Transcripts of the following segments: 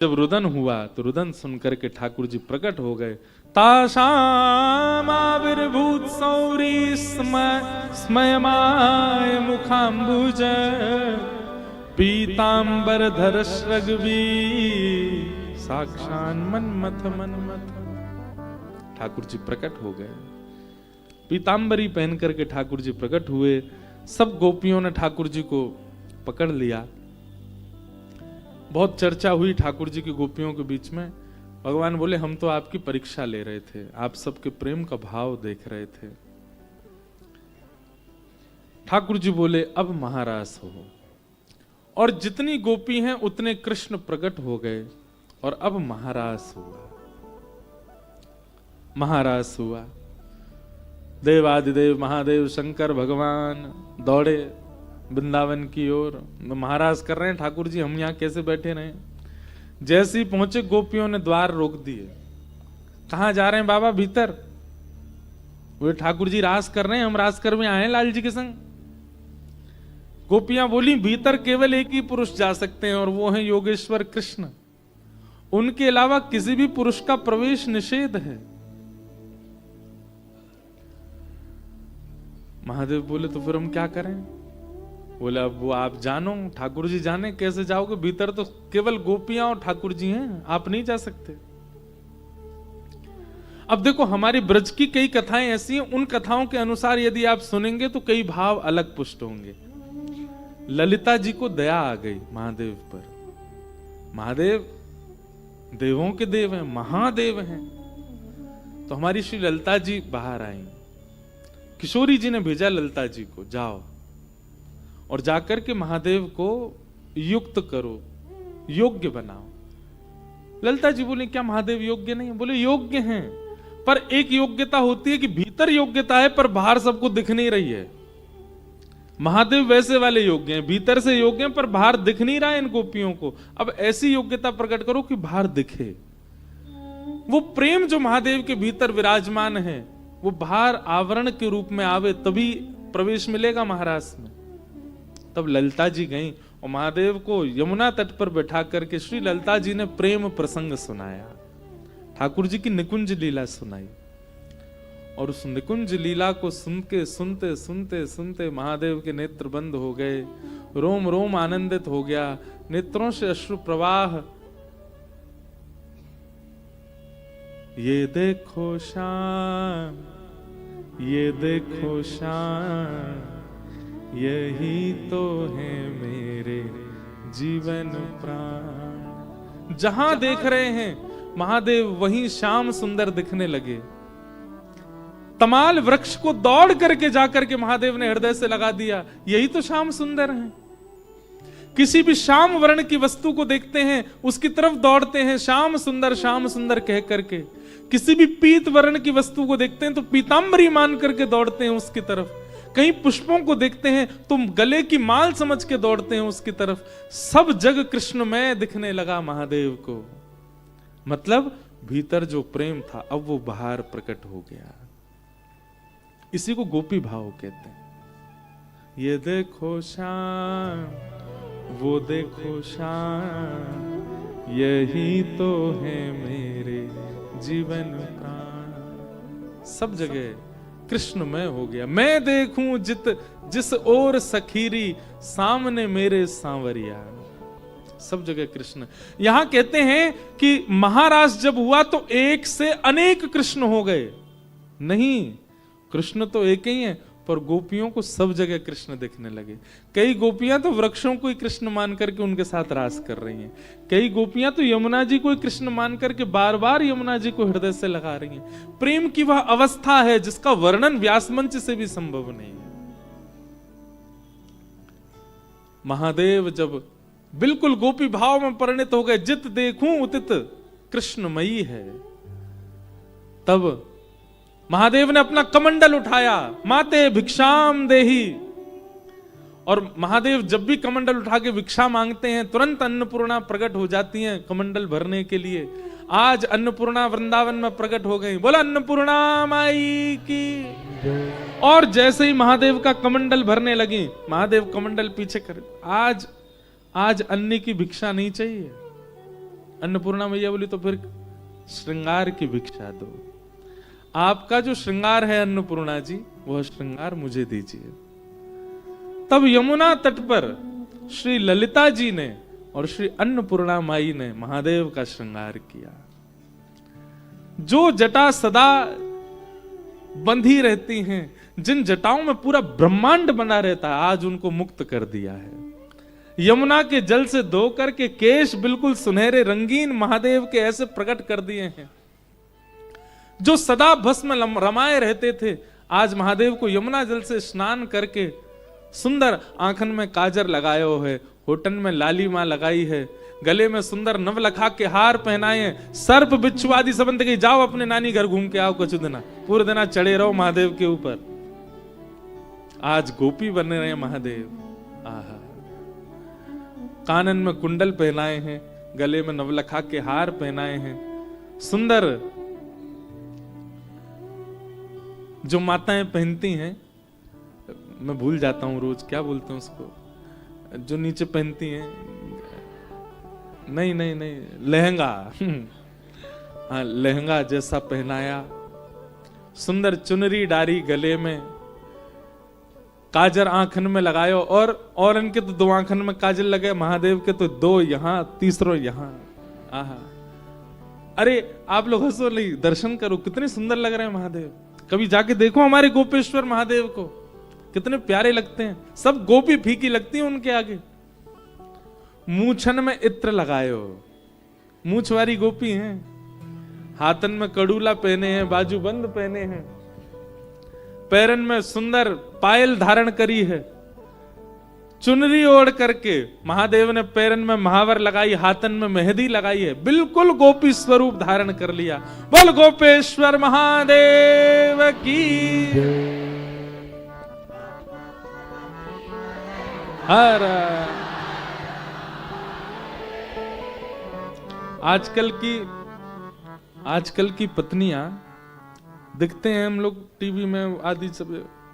जब रुदन हुआ तो रुदन सुनकर के ठाकुर जी प्रकट हो गए। ताशाम आविर्भूत सौरी स्मयमाय मुखाम्बुज पीतांबर धर श्रगवी साक्षान मनमथ मनमथ। ठाकुर जी प्रकट हो गए, पीतांबरी पहन करके ठाकुर जी प्रकट हुए। सब गोपियों ने ठाकुर जी को पकड़ लिया। बहुत चर्चा हुई ठाकुर जी की गोपियों के बीच में। भगवान बोले हम तो आपकी परीक्षा ले रहे थे, आप सबके प्रेम का भाव देख रहे थे। ठाकुर जी बोले अब महारास हो, और जितनी गोपी हैं उतने कृष्ण प्रकट हो गए और अब महारास हुआ। महारास हुआ, देवादिदेव महादेव शंकर भगवान दौड़े वृंदावन की ओर। महाराज कर रहे हैं ठाकुर जी, हम यहां कैसे बैठे रहे। जैसे ही पहुंचे गोपियों ने द्वार रोक दिए। कहां जा रहे हैं बाबा? भीतर। वो ठाकुर जी रास कर रहे हैं, हम रास कर में आए लाल जी के संग। गोपियां बोली भीतर केवल एक ही पुरुष जा सकते हैं और वो है योगेश्वर कृष्ण, उनके अलावा किसी भी पुरुष का प्रवेश निषेध है। महादेव बोले तो फिर हम क्या करें? बोले अब वो आप जानो, ठाकुर जी जाने, कैसे जाओगे? भीतर तो केवल गोपियां और ठाकुर जी हैं, आप नहीं जा सकते। अब देखो हमारी ब्रज की कई कथाएं ऐसी हैं, उन कथाओं के अनुसार यदि आप सुनेंगे तो कई भाव अलग पुष्ट होंगे। ललिता जी को दया आ गई महादेव पर। महादेव देवों के देव हैं, महादेव हैं। तो हमारी श्री ललिता जी बाहर आई। किशोरी जी ने भेजा ललिता जी को, जाओ और जाकर के महादेव को युक्त करो, योग्य बनाओ। ललिता जी बोले क्या महादेव योग्य नहीं? बोले योग्य हैं, पर एक योग्यता होती है कि भीतर योग्यता है पर बाहर सबको दिख नहीं रही है। महादेव वैसे वाले योग्य हैं, भीतर से योग्य हैं पर बाहर दिख नहीं रहा है इन गोपियों को। अब ऐसी योग्यता प्रकट करो कि बाहर दिखे। वो प्रेम जो महादेव के भीतर विराजमान है वो बाहर आवरण के रूप में आवे, तभी प्रवेश मिलेगा महाराज में। तब ललिता जी गईं और महादेव को यमुना तट पर बैठा करके श्री ललिता जी ने प्रेम प्रसंग सुनाया, ठाकुर जी की निकुंज लीला सुनाई। और उस निकुंज लीला को सुनते सुनते सुनते महादेव के नेत्र बंद हो गए, रोम रोम आनंदित हो गया, नेत्रों से अश्रु प्रवाह। ये देखो शाम, ये देखो शाम, यही तो है मेरे जीवन प्राण। जहां देख रहे हैं महादेव वहीं श्याम सुंदर दिखने लगे। तमाल वृक्ष को दौड़ करके जाकर के महादेव ने हृदय से लगा दिया, यही तो श्याम सुंदर हैं। किसी भी श्याम वर्ण की वस्तु को देखते हैं उसकी तरफ दौड़ते हैं, श्याम सुंदर कह करके। किसी भी पीत वर्ण की वस्तु को देखते हैं तो पीतांबरी मान करके दौड़ते हैं उसकी तरफ। कहीं पुष्पों को देखते हैं तो गले की माल समझ के दौड़ते हैं उसकी तरफ। सब जग कृष्णमय दिखने लगा महादेव को। मतलब भीतर जो प्रेम था अब वो बाहर प्रकट हो गया। इसी को गोपी भाव कहते हैं। ये देखो शाम, वो देखो शाम, यही तो है मेरे जीवन प्राण। सब जगह कृष्णमय हो गया। मैं देखूं जिस ओर सखीरी, सामने मेरे सांवरिया। सब जगह कृष्ण। यहां कहते हैं कि महारास जब हुआ तो एक से अनेक कृष्ण हो गए। नहीं, कृष्ण तो एक ही है, पर गोपियों को सब जगह कृष्ण दिखने लगे। कई गोपियां तो वृक्षों को ही कृष्ण मान करके उनके साथ रास कर रही हैं। कई गोपियां तो यमुना जी को ही कृष्ण मान करके बार बार यमुना जी को हृदय से लगा रही हैं। प्रेम की वह अवस्था है जिसका वर्णन व्यास मंच से भी संभव नहीं है। महादेव जब बिल्कुल गोपी भाव में परिणत हो गए, जित देखूं उतित कृष्णमयी है, तब महादेव ने अपना कमंडल उठाया, माते भिक्षाम देही। और महादेव जब भी कमंडल उठा के भिक्षा मांगते हैं तुरंत अन्नपूर्णा प्रकट हो जाती हैं कमंडल भरने के लिए। आज अन्नपूर्णा वृंदावन में प्रकट हो गई। बोला अन्नपूर्णा माई की। और जैसे ही महादेव का कमंडल भरने लगी, महादेव कमंडल पीछे कर, आज अन्न की भिक्षा नहीं चाहिए। अन्नपूर्णा मैया बोली तो फिर श्रृंगार की भिक्षा दो, आपका जो श्रृंगार है अन्नपूर्णा जी, वह श्रृंगार मुझे दीजिए। तब यमुना तट पर श्री ललिता जी ने और श्री अन्नपूर्णा माई ने महादेव का श्रृंगार किया। जो जटा सदा बंधी रहती हैं, जिन जटाओं में पूरा ब्रह्मांड बना रहता है, आज उनको मुक्त कर दिया है। यमुना के जल से धो करके केश बिल्कुल सुनहरे रंगीन महादेव के ऐसे प्रकट कर दिए हैं। जो सदा भस्म रमाए रहते थे, आज महादेव को यमुना जल से स्नान करके सुंदर आंखन में काजर लगायो है, होठन में लालिमा लगाई है, गले में सुंदर नवलखा के हार पहनाए हैं, सर्प बिच्छू आदि सबंध के जाओ अपने नानी घर घूम के आओ कुछ दिना, पूरे दिना चढ़े रहो महादेव के ऊपर। आज गोपी बने रहे महादेव। आहा, कानन में कुंडल पहनाए हैं, गले में नवलखा के हार पहनाए हैं, सुंदर जो माताएं पहनती हैं, मैं भूल जाता हूं रोज क्या बोलते हैं उसको, जो नीचे पहनती हैं, नहीं नहीं नहीं, लहंगा। हाँ, लहंगा जैसा पहनाया, सुंदर चुनरी डारी गले में, काजर आंखन में लगायो, और इनके तो 2 आंखन में काजल लगे, महादेव के तो 2 यहां, तीसरो यहां। आहा, अरे आप लोग हंसो नहीं, दर्शन करो, कितने सुंदर लग रहे हैं महादेव। कभी जाके देखो हमारे गोपेश्वर महादेव को, कितने प्यारे लगते हैं। सब गोपी फीकी लगती है उनके आगे। मूछन में इत्र लगायो, मूछ वाली गोपी हैं, हाथन में कड़ूला पहने हैं, बाजूबंद पहने हैं, पैरन में सुंदर पायल धारण करी है, चुनरी ओढ़ करके महादेव ने पैरन में महावर लगाई, हाथन में मेहंदी लगाई है, बिल्कुल गोपी स्वरूप धारण कर लिया। बोल गोपेश्वर महादेव की हर। आजकल की पत्नियां दिखते हैं, हम लोग टीवी में आदि सब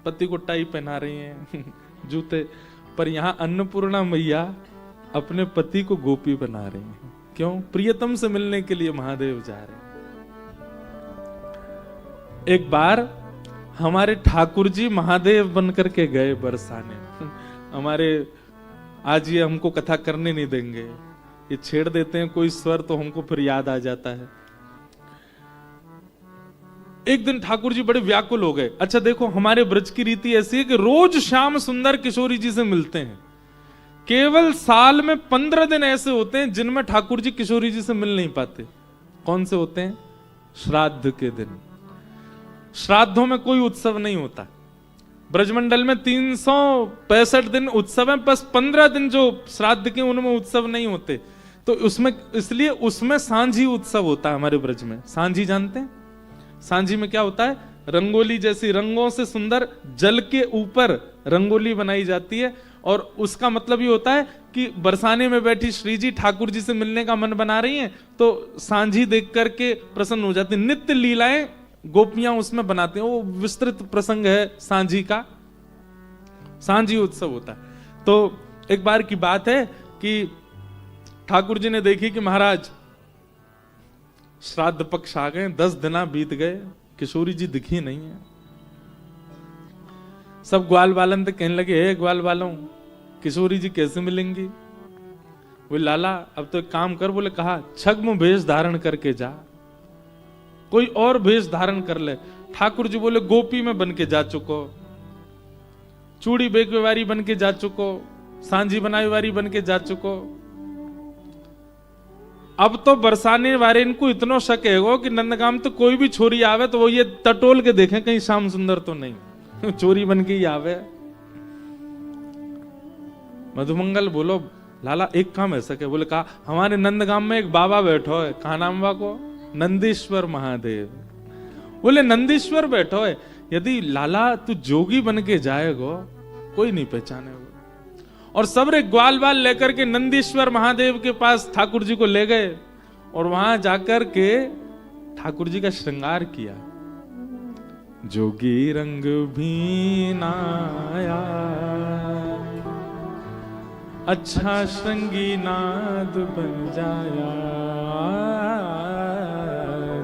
पति को टाई पहना रही हैं जूते, पर यहां अन्नपूर्णा मैया अपने पति को गोपी बना रही हैं। क्यों? प्रियतम से मिलने के लिए महादेव जा रहे हैं। एक बार हमारे ठाकुर जी महादेव बनकर के गए बरसाने। हमारे आज ये हमको कथा करने नहीं देंगे, ये छेड़ देते हैं कोई स्वर तो हमको फिर याद आ जाता है। एक दिन ठाकुर जी बड़े व्याकुल हो गए। अच्छा देखो, हमारे ब्रज की रीति ऐसी है कि रोज शाम सुंदर किशोरी जी से मिलते हैं। केवल साल में 15 दिन ऐसे होते हैं जिनमें ठाकुर जी किशोरी जी से मिल नहीं पाते। कौन से होते हैं? श्राद्ध के दिन। श्राद्धों में कोई उत्सव नहीं होता। ब्रजमंडल में 365 दिन उत्सव है, बस 15 दिन जो श्राद्ध के उनमें उत्सव नहीं होते। तो उसमें इसलिए उसमें सांझी उत्सव होता है हमारे ब्रज में। सांझी जानते हैं? सांझी में क्या होता है? रंगोली जैसी रंगों से सुंदर जल के ऊपर रंगोली बनाई जाती है, और उसका मतलब ये होता है कि बरसाने में बैठी श्री जी ठाकुर जी से मिलने का मन बना रही हैं, तो सांझी देख करके प्रसन्न हो जाती। नित्य लीलाएं गोपियां उसमें बनाते हैं। वो विस्तृत प्रसंग है सांझी का। सांझी उत्सव होता है। तो एक बार की बात है कि ठाकुर जी ने देखी कि महाराज श्राद्ध पक्ष आ गए, 10 दिन बीत गए, किशोरी जी दिखी नहीं है। सब ग्वाल बालन तो कहने लगे, हे ग्वाल बालों, किशोरी जी कैसे मिलेंगी? वो लाला अब तो एक काम कर, बोले कहा छग्म भेष धारण करके जा, कोई और भेष धारण कर ले। ठाकुर जी बोले गोपी में बन के जा चुको, चूड़ी बेकवारी बन के जा चुको, सांझी बनाई वारी बन के जा चुको। अब तो बरसाने वाले इनको इतना शक है कि नंदगाम तो कोई भी छोरी आवे तो वो ये टटोल के देखें कहीं श्याम सुंदर तो नहीं, चोरी बन के ही आवे। मधुमंगल बोलो लाला एक काम ऐसा क्या? बोले कहा हमारे नंदगाम में एक बाबा बैठो है, कहा नाम बा को? नंदीश्वर महादेव। बोले नंदीश्वर बैठो है, यदि लाला तू जोगी बन के जाएगो कोई नहीं पहचानेगा। और सबरे ग्वाल बाल लेकर के नंदीश्वर महादेव के पास ठाकुर जी को ले गए, और वहां जाकर के ठाकुर जी का श्रृंगार किया। जोगी रंग भी नाया, अच्छा श्रृंगी नाद बन जाया,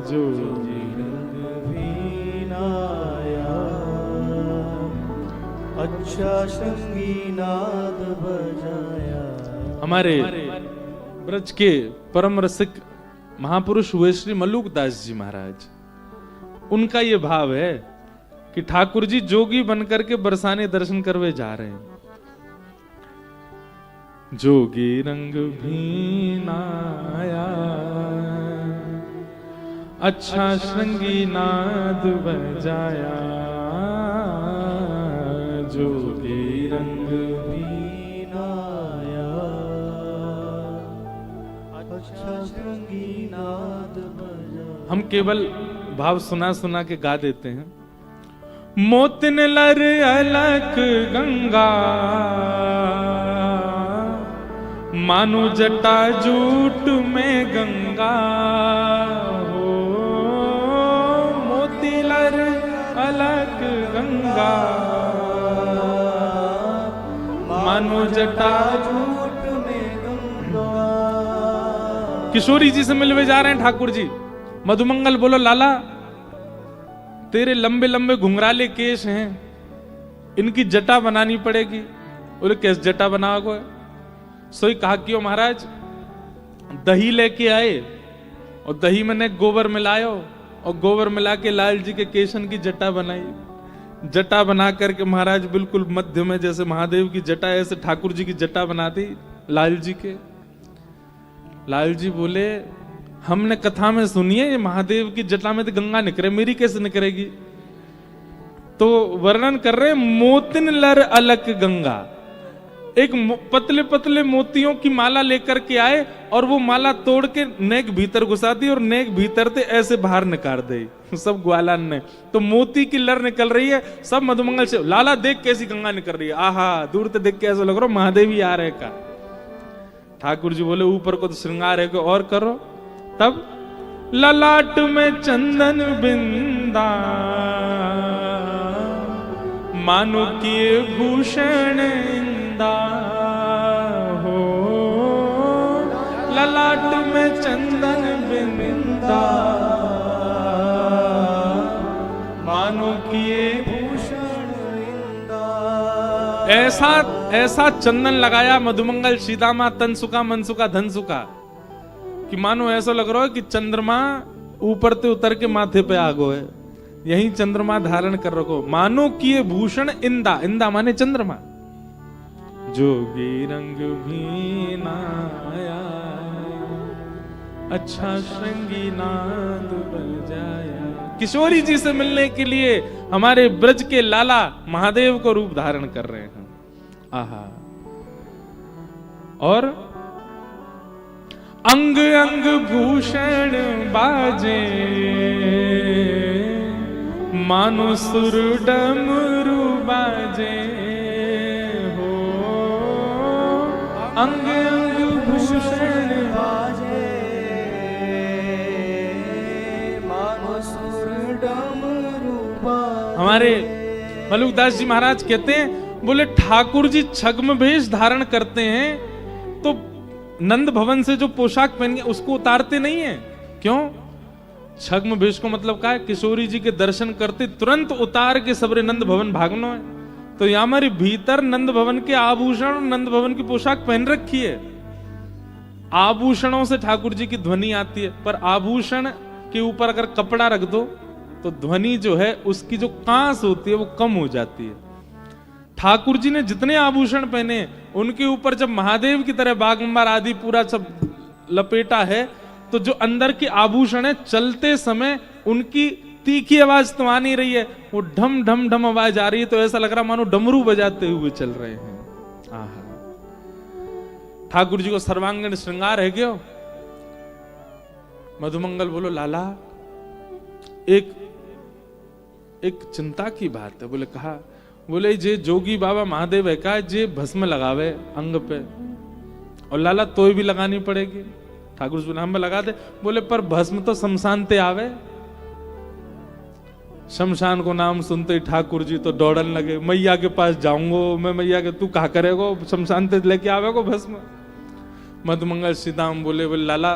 जोगी रंग वीणाया, अच्छा श्रृंगी नाद बजाया। हमारे ब्रज के परम रसिक महापुरुष हुए श्री मल्लुकदास जी महाराज, उनका ये भाव है कि ठाकुर जी जोगी बनकर के बरसाने दर्शन करवे जा रहे हैं। जोगी रंग भीनाया, अच्छा श्रृंगी नाद बजाया, जोगी रंग भीनाया, अच्छा श्रृंगी नाद बजाया। हम केवल भाव सुना सुना के गा देते हैं। मोतिन लर अलक गंगा, मानो जटा जूट में गंगा हो। मोती लर अलक गंगा, मानो जटा जूट में गंगा। किशोरी जी से मिलवे जा रहे हैं ठाकुर जी। मधुमंगल बोलो लाला, तेरे लंबे लंबे घुंघराले केश हैं, इनकी जटा बनानी पड़ेगी। बोले कैसे जटा बनाओगे? सोई कहा क्यों महाराज, दही लेके आए और दही मैंने गोबर मिलायो और गोबर मिला के लाल जी के केशन की जटा बनाई। जटा बना करके महाराज बिल्कुल मध्य में जैसे महादेव की जटा, ऐसे ठाकुर जी की जटा बना दी लाल जी के। लाल जी बोले हमने कथा में सुनी है ये महादेव की जटा में तो गंगा निकले, मेरी कैसे निकलेगी? तो वर्णन कर रहे मोतिन लर अलक गंगा। एक पतले पतले मोतियों की माला लेकर के आए और वो माला तोड़ के नेक भीतर घुसा दी और नेक भीतर से ऐसे बाहर निकाल दी सब ग्वालान ने। तो मोती की लर निकल रही है। सब मधुमंगल से लाला देख कैसी गंगा निकल रही है, आहा दूर से देख के ऐसा लग रहा महादेव ही आ रहे का। ठाकुर जी बोले ऊपर को तो श्रृंगार है, और करो। तब ललाट में चंदन बिंदा, मानो किए भूषण इंदा हो। ललाट में चंदन बिंदा, मानो किए भूषण इंदा। ऐसा ऐसा चंदन लगाया मधुमंगल सीतामा तनसुका मनसुका धनसुका कि मानो ऐसा लग रहा है कि चंद्रमा ऊपर से उतर के माथे पे आ गो है, यही चंद्रमा धारण कर रखो। मानो किए भूषण इंदा, इंदा माने चंद्रमा। जोगी रंग भीनाया, अच्छा श्रृंगी नाद बजाया। किशोरी जी से मिलने के लिए हमारे ब्रज के लाला महादेव को रूप धारण कर रहे हैं। आहा। और अंग अंग भूषण बाजे, मानो सुर डमरू बाजे हो। अंग अंग भूषण बाजे, मानो सुर डमरू बाजे। हमारे मल्लुकदास जी महाराज कहते हैं, बोले ठाकुर जी छद्म भेष धारण करते हैं तो नंद भवन से जो पोशाक पहन के उसको उतारते नहीं है। क्यों? छद्म भेष को मतलब क्या है? किशोरी जी के दर्शन करते तुरंत उतार के सबरे नंद भवन भागनो है। तो यहाँ हमारे भीतर नंद भवन के आभूषण और नंद भवन की पोशाक पहन रखी है। आभूषणों से ठाकुर जी की ध्वनि आती है, पर आभूषण के ऊपर अगर कपड़ा रख दो तो ध्वनि जो है उसकी जो कांस होती है वो कम हो जाती है। ठाकुर जी ने जितने आभूषण पहने उनके ऊपर जब महादेव की तरह बागंबर आदि पूरा सब लपेटा है, तो जो अंदर के आभूषण है चलते समय उनकी तीखी आवाज तो आ नहीं रही है, वो ढम ढम ढम आवाज आ रही है। तो ऐसा लग रहा मानो डमरू बजाते हुए चल रहे हैं। आहा। ठाकुर जी को सर्वांगीण श्रृंगार है क्यों? मधुमंगल बोलो लाला, एक चिंता की बात है। बोले कहा? बोले जे जोगी बाबा महादेव है का जे भस्म लगावे अंग पे, और लाला तोय भी लगानी पड़ेगी। ठाकुर जी हम लगा दे। बोले पर भस्म तो शमशान ते आवे, शमशान को नाम सुनते ही ठाकुर जी तो दौड़न लगे, मैया के पास जाऊंगो मैं, मैया के तू कहा करेगो, शमशान ते लेके आवेगो भस्म। मधुमंगल श्रीदाम बोले लाला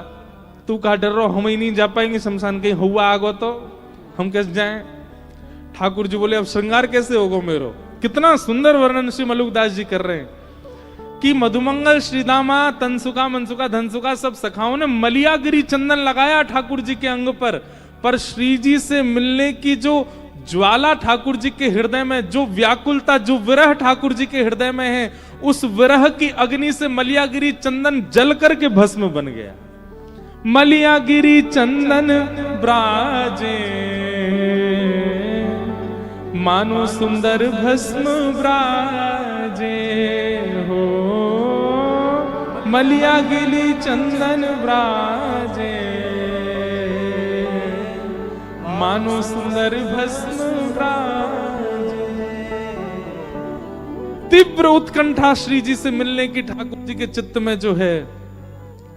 तू कहा डर रहो, हम ही नहीं जा पाएंगे शमशान, कहीं हुआ आगो तो हम कैसे जाएं। ठाकुर जी बोले अब श्रृंगार कैसे होगा मेरो। कितना सुंदर वर्णन श्री मलुकदास जी कर रहे हैं कि मधुमंगल श्रीदामा तनसुका मनसुका धनसुका सब सखाओं ने मलियागिरी चंदन लगाया ठाकुर जी के अंग पर श्री जी से मिलने की जो ज्वाला ठाकुर जी के हृदय में, जो व्याकुलता, जो विरह ठाकुर जी के हृदय में है, उस विरह की अग्नि से मलियागिरी चंदन जल करके भस्म बन गया। मलियागिरी चंदन ब्राजे मानो सुंदर भस्म ब्राजे हो, मलियागिरी चंदन ब्राजे मानो सुंदर भस्म ब्राजे। तीव्र उत्कंठा श्री जी से मिलने की ठाकुर जी के चित्त में जो है,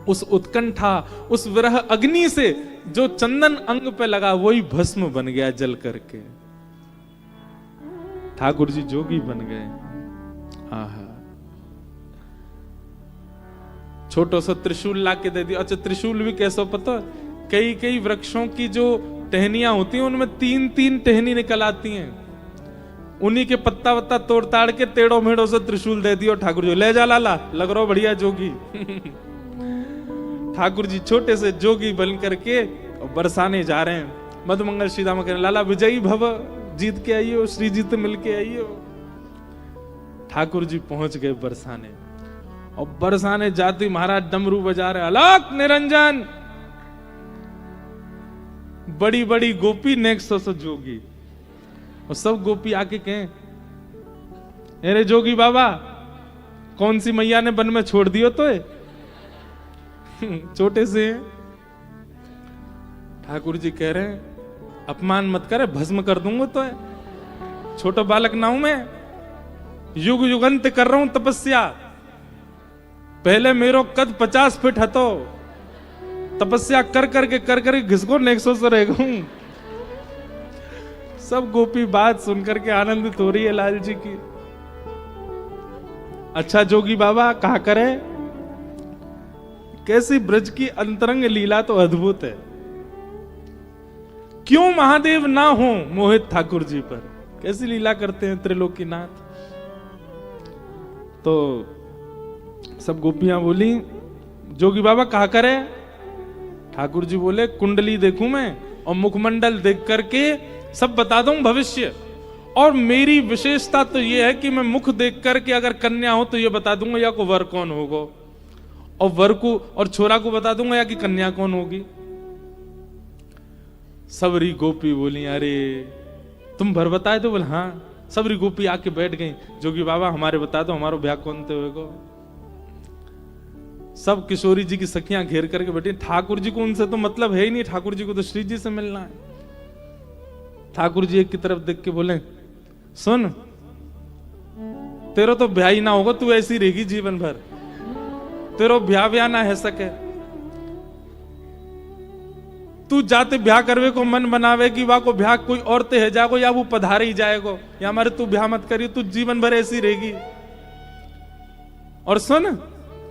उस उत्कंठा, उस विरह अग्नि से जो चंदन अंग पे लगा वही भस्म बन गया जल करके। ठाकुर जी जोगी बन गए। आहा, छोटो सा त्रिशूल ला के दे दिया। अच्छा त्रिशूल भी कैसा पता, कई कई वृक्षों की जो टहनियां होती हैं उनमें 3-3 टहनी निकल आती हैं, उन्हीं के पत्ता वत्ता तोड़ ताड़ के टेढ़ो मेढ़ो से त्रिशूल दे दियो। ठाकुर जी ले जा लाला, लग रहा बढ़िया जोगी। ठाकुर जी छोटे से जोगी बन करके बरसाने जा रहे हैं। मधुमंगल श्रीदामा कह रहे लाला विजयी भव, जीत के आइयो, श्री जी तो मिल के आइयो। ठाकुर जी पहुंच गए बरसाने, और बरसाने जाते महाराज डमरू बजा रहे, अलक निरंजन। बड़ी बड़ी गोपी नेक्स्ट से जोगी, और सब गोपी आके कहें अरे जोगी बाबा कौन सी मैया ने वन में छोड़ दियो तो छोटे से हैं। ठाकुर जी कह रहे हैं अपमान मत करे, भस्म कर दूंगा तो है, छोटा बालक ना हूं मैं, युग युगंत कर रहा हूं तपस्या। पहले मेरो कद 50 फीट हतो, तपस्या कर करके घिसको नेक्सो से रह गऊं। सब गोपी बात सुनकर के आनंदित हो रही है लाल जी की। अच्छा जोगी बाबा कहा करे, कैसी ब्रज की अंतरंग लीला तो अद्भुत है। क्यों महादेव ना हो मोहित ठाकुर जी पर, कैसी लीला करते हैं त्रिलोकीनाथ। तो सब गोपियां बोली जोगी बाबा कहा करे। ठाकुर जी बोले कुंडली देखूं मैं और मुखमंडल देख करके सब बता दूं भविष्य, और मेरी विशेषता तो यह है कि मैं मुख देख करके अगर कन्या हो तो यह बता दूंगा या को वर कौन होगा, और वर को और छोरा को बता दूंगा या कि कन्या कौन होगी। सबरी गोपी बोली अरे तुम भर बताए तो बोले हाँ। सबरी गोपी आके बैठ गई, जोगी बाबा हमारे बता दो हमारो ब्याह कौन थे होगा। सब किशोरी जी की सखियां घेर करके बैठी। ठाकुर जी को उनसे तो मतलब है ही नहीं, ठाकुर जी को तो श्री जी से मिलना है। ठाकुर जी एक की तरफ देख के बोले सुन तेरा तो ब्याह ही ना होगा, तू ऐसी रहेगी जीवन भर, तेरा ब्याह ना है सके। तू जाते ब्याह करवे को मन बनावे कि वाह को ब्याह कोई और ते है जागो या वो पधारे ही जाएगो, या हमारे तू ब्याह मत करियो, तू जीवन भर ऐसी रहेगी। और सुन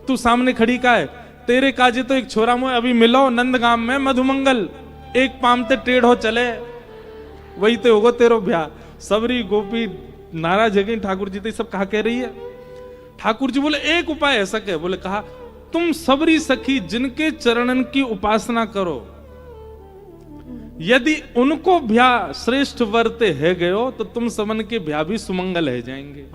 तू सामने खड़ी का है, तेरे काजे तो एक छोरा मुझे अभी मिलो नंदगाम में मधुमंगल, एक पामते टेढ़ो चले वही तो होगा तेरो ब्याह। सबरी गोपी नाराज है गई। ठाकुर जी तो सब कहा कह रही है। ठाकुर जी बोले एक उपाय ऐसा कह, बोले कहा तुम सबरी सखी जिनके चरणन की उपासना करो, यदि उनको ब्याह श्रेष्ठ वर्ते है गयो तो तुम समन के ब्याह भी सुमंगल है जाएंगे।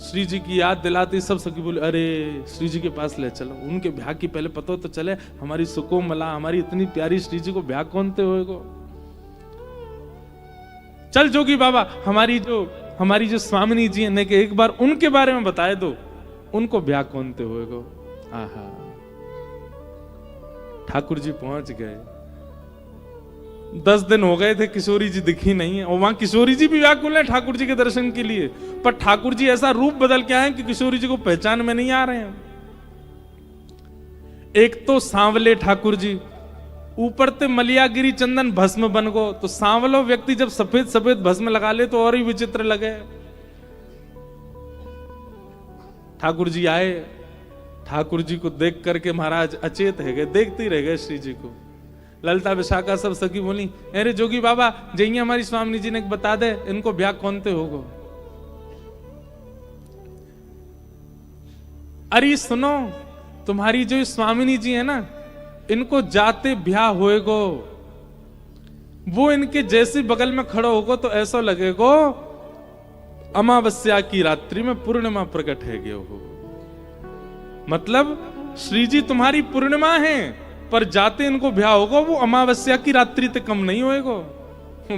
श्री जी की याद दिलाती सब सखी बोले अरे श्री जी के पास ले चलो, उनके ब्याह की पहले पता तो चले, हमारी सुकोमला हमारी इतनी प्यारी श्री जी को ब्याह कौन थे होएगो। चल जोगी बाबा हमारी जो स्वामिनी जी ने के एक बार उनके बारे में बताए दो, उनको ब्याह कौन थे होएगो। आहा, ठाकुर जी पहुंच गए। 10 दिन हो गए थे, किशोरी जी दिखी नहीं है, और वहां किशोरी जी भी व्याकुल है ठाकुर जी के दर्शन के लिए, पर ठाकुर जी ऐसा रूप बदल के आए कि किशोरी जी को पहचान में नहीं आ रहे हैं। एक तो सांवले ठाकुर जी, ऊपर ते मलियागिरी चंदन भस्म बन गो। तो सांवलो व्यक्ति जब सफेद सफेद भस्म लगा ले तो और ही विचित्र लगे। ठाकुर जी आए, ठाकुर जी को देख करके महाराज अचेत है गए, देखते ही रह गए श्री जी को। ललिता विशाखा सब सखी बोली, अरे जोगी बाबा जइए हमारी स्वामी जी ने बता दे इनको ब्याह कौन ते होगो। अरे सुनो, तुम्हारी जो स्वामिनी जी है ना, इनको जाते ब्याह होएगो, वो इनके जैसे बगल में खड़ो होगो तो ऐसा लगेगो अमावस्या की रात्रि में पूर्णिमा प्रकट है गयो हो। मतलब श्री जी तुम्हारी पूर्णिमा है, पर जाते इनको ब्याह होगो वो अमावस्या की रात्रि तक कम नहीं होएगो,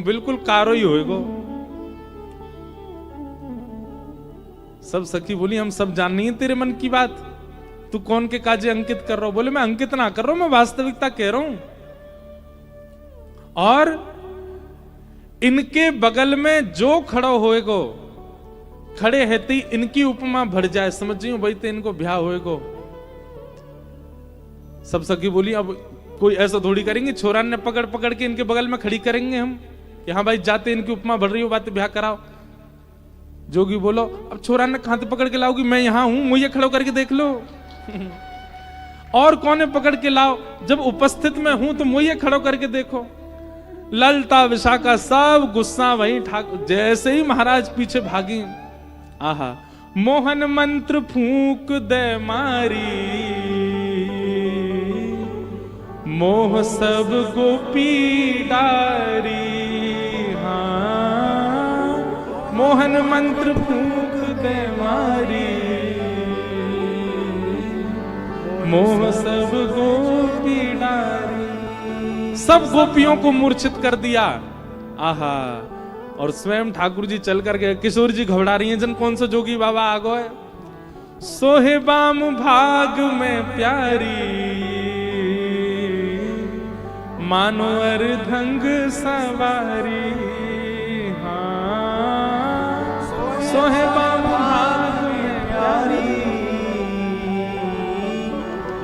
बिल्कुल कारो ही होएगो। सब सखी बोली, हम सब जान नहीं है तेरे मन की बात, तू कौन के काजे अंकित कर रहा हो। बोले मैं अंकित ना कर रहा हूं, मैं वास्तविकता कह रहा हूं। और इनके बगल में जो खड़ो होएगो, खड़े रहते ही इनकी उपमा भर जाए, समझ रही हूं भाई, तो इनको ब्याह होएगो। सब सखी बोली, अब कोई ऐसा थोड़ी करेंगे, छोरा ने पकड़ पकड़ के इनके बगल में खड़ी करेंगे हम कि हाँ भाई जाते इनकी उपमा भर रही हो, बात ब्याह कराओ। जोगी बोलो, अब छोरा ने कहां पकड़ के लाओगी, मैं यहां हूं, मुझे खड़ो करके देख लो। और कौन पकड़ के लाओ, जब उपस्थित में हूं तो मुझे खड़ो करके देखो। ललिता विशाखा सब गुस्सा वही ठाकुर, जैसे ही महाराज पीछे भागी, आहा मोहन मंत्र फूंक दे मारी, मोह सब गोपी डारी। हाँ मोहन मंत्र फूंक दे मारी, मोह सब गोपी डारी। सब गोपियों को मूर्छित कर दिया। आहा, और स्वयं ठाकुर जी चल कर गए। किशोर जी घबरा रही हैं, जन कौन सा जोगी बाबा आ गए। सोहे बाम भाग में प्यारी, मानो अर्धंग सवारी। हाँ सोहे बाम भाग में प्यारी,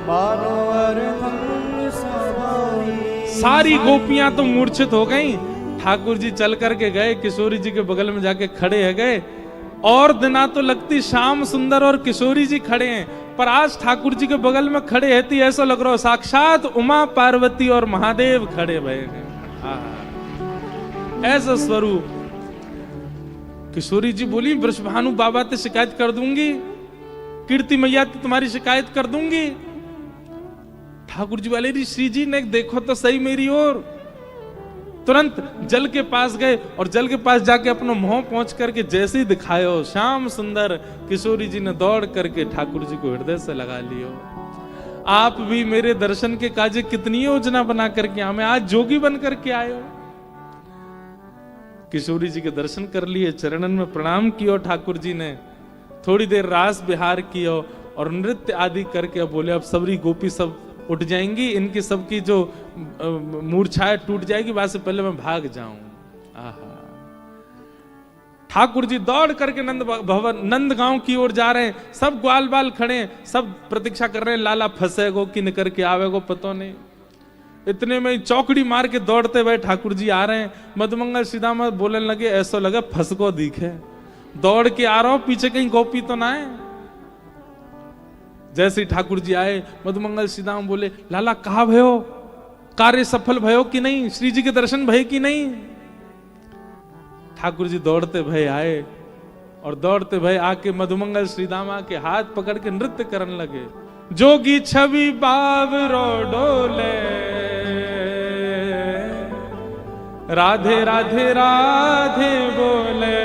मानो अर्धंग सवारी। सारी गोपियां तो मूर्छित हो गईं। ठाकुर जी चल करके गए, किशोरी जी के बगल में जाके खड़े है गए। और दिना तो लगती श्याम सुंदर और किशोरी जी खड़े हैं, पर आज ठाकुर जी के बगल में खड़े रहती ऐसा लग रहा हो साक्षात उमा पार्वती और महादेव खड़े भये हैं। ऐसा स्वरूप। किशोरी जी बोली, वृषभानु बाबा ते शिकायत कर दूंगी, कीर्ति मैया ते तुम्हारी शिकायत कर दूंगी। ठाकुर जी वाले श्री जी ने देखो तो सही मेरी ओर। तुरंत जल के पास गए और जल के पास जाके अपना मुंह पहुंच करके जैसे ही दिखायो श्याम सुंदर, किशोरी जी ने दौड़ करके ठाकुर जी को हृदय से लगा लियो। आप भी मेरे दर्शन के काजे कितनी योजना बना करके हमें आज जोगी बन करके आयो। किशोरी जी के दर्शन कर लिए, चरणन में प्रणाम कियो ठाकुर जी ने, थोड़ी देर रास विहार कियो और नृत्य आदि करके बोले अब सबरी गोपी सब उठ जाएंगी, इनकी सबकी जो मूर्छाएं टूट जाएगी, वहां से पहले मैं भाग जाऊं। आहा, ठाकुर जी दौड़ करके नंद भवन नंद गांव की ओर जा रहे हैं। सब ग्वाल बाल खड़े हैं, सब प्रतीक्षा कर रहे हैं, लाला फंसेगो कि निकर के आवेगो पतो नहीं। इतने में चौकड़ी मार के दौड़ते हुए ठाकुर जी आ रहे हैं। मधुमंगल सीधामा बोलने लगे, ऐसा लगे फंसको दिखे, दौड़ के आ रहा हूं, पीछे कहीं गोपी तो ना है। जैसे ही ठाकुर जी आए, मधुमंगल सीधाम बोले, लाला कहा भयो, कार्य सफल भयो कि नहीं, श्री जी के दर्शन भय कि नहीं। ठाकुर जी दौड़ते भय आए और दौड़ते भय आके मधुमंगल श्रीदामा के हाथ पकड़ के नृत्य करने लगे। जोगी छवि बावरो डोले, राधे राधे राधे बोले।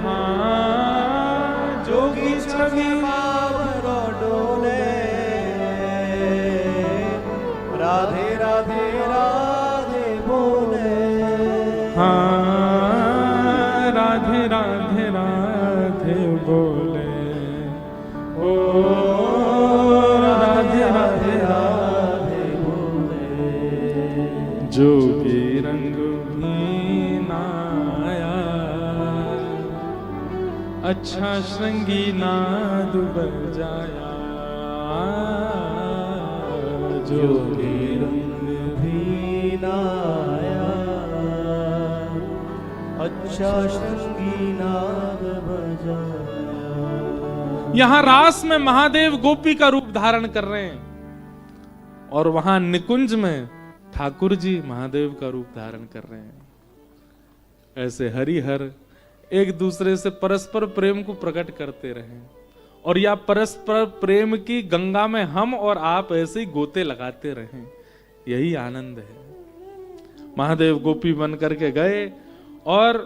हाँ जोगी छवि बावरो डोले, राधे राधे राधे बोले। हाँ राधे राधे राधे बोले। ओ राधे राधे राधे बोले। जोगी रंग भी नाया, अच्छा श्रृंगी नाद बजाया। जोगी रंग ना आया, अच्छा श्रृंगी नाद बजाया। यहां रास में महादेव गोपी का रूप धारण कर रहे हैं और वहां निकुंज में ठाकुर जी महादेव का रूप धारण कर रहे हैं। ऐसे हरिहर एक दूसरे से परस्पर प्रेम को प्रकट करते रहे और या परस्पर प्रेम की गंगा में हम और आप ऐसे ही गोते लगाते रहे। यही आनंद है। महादेव गोपी बन करके गए और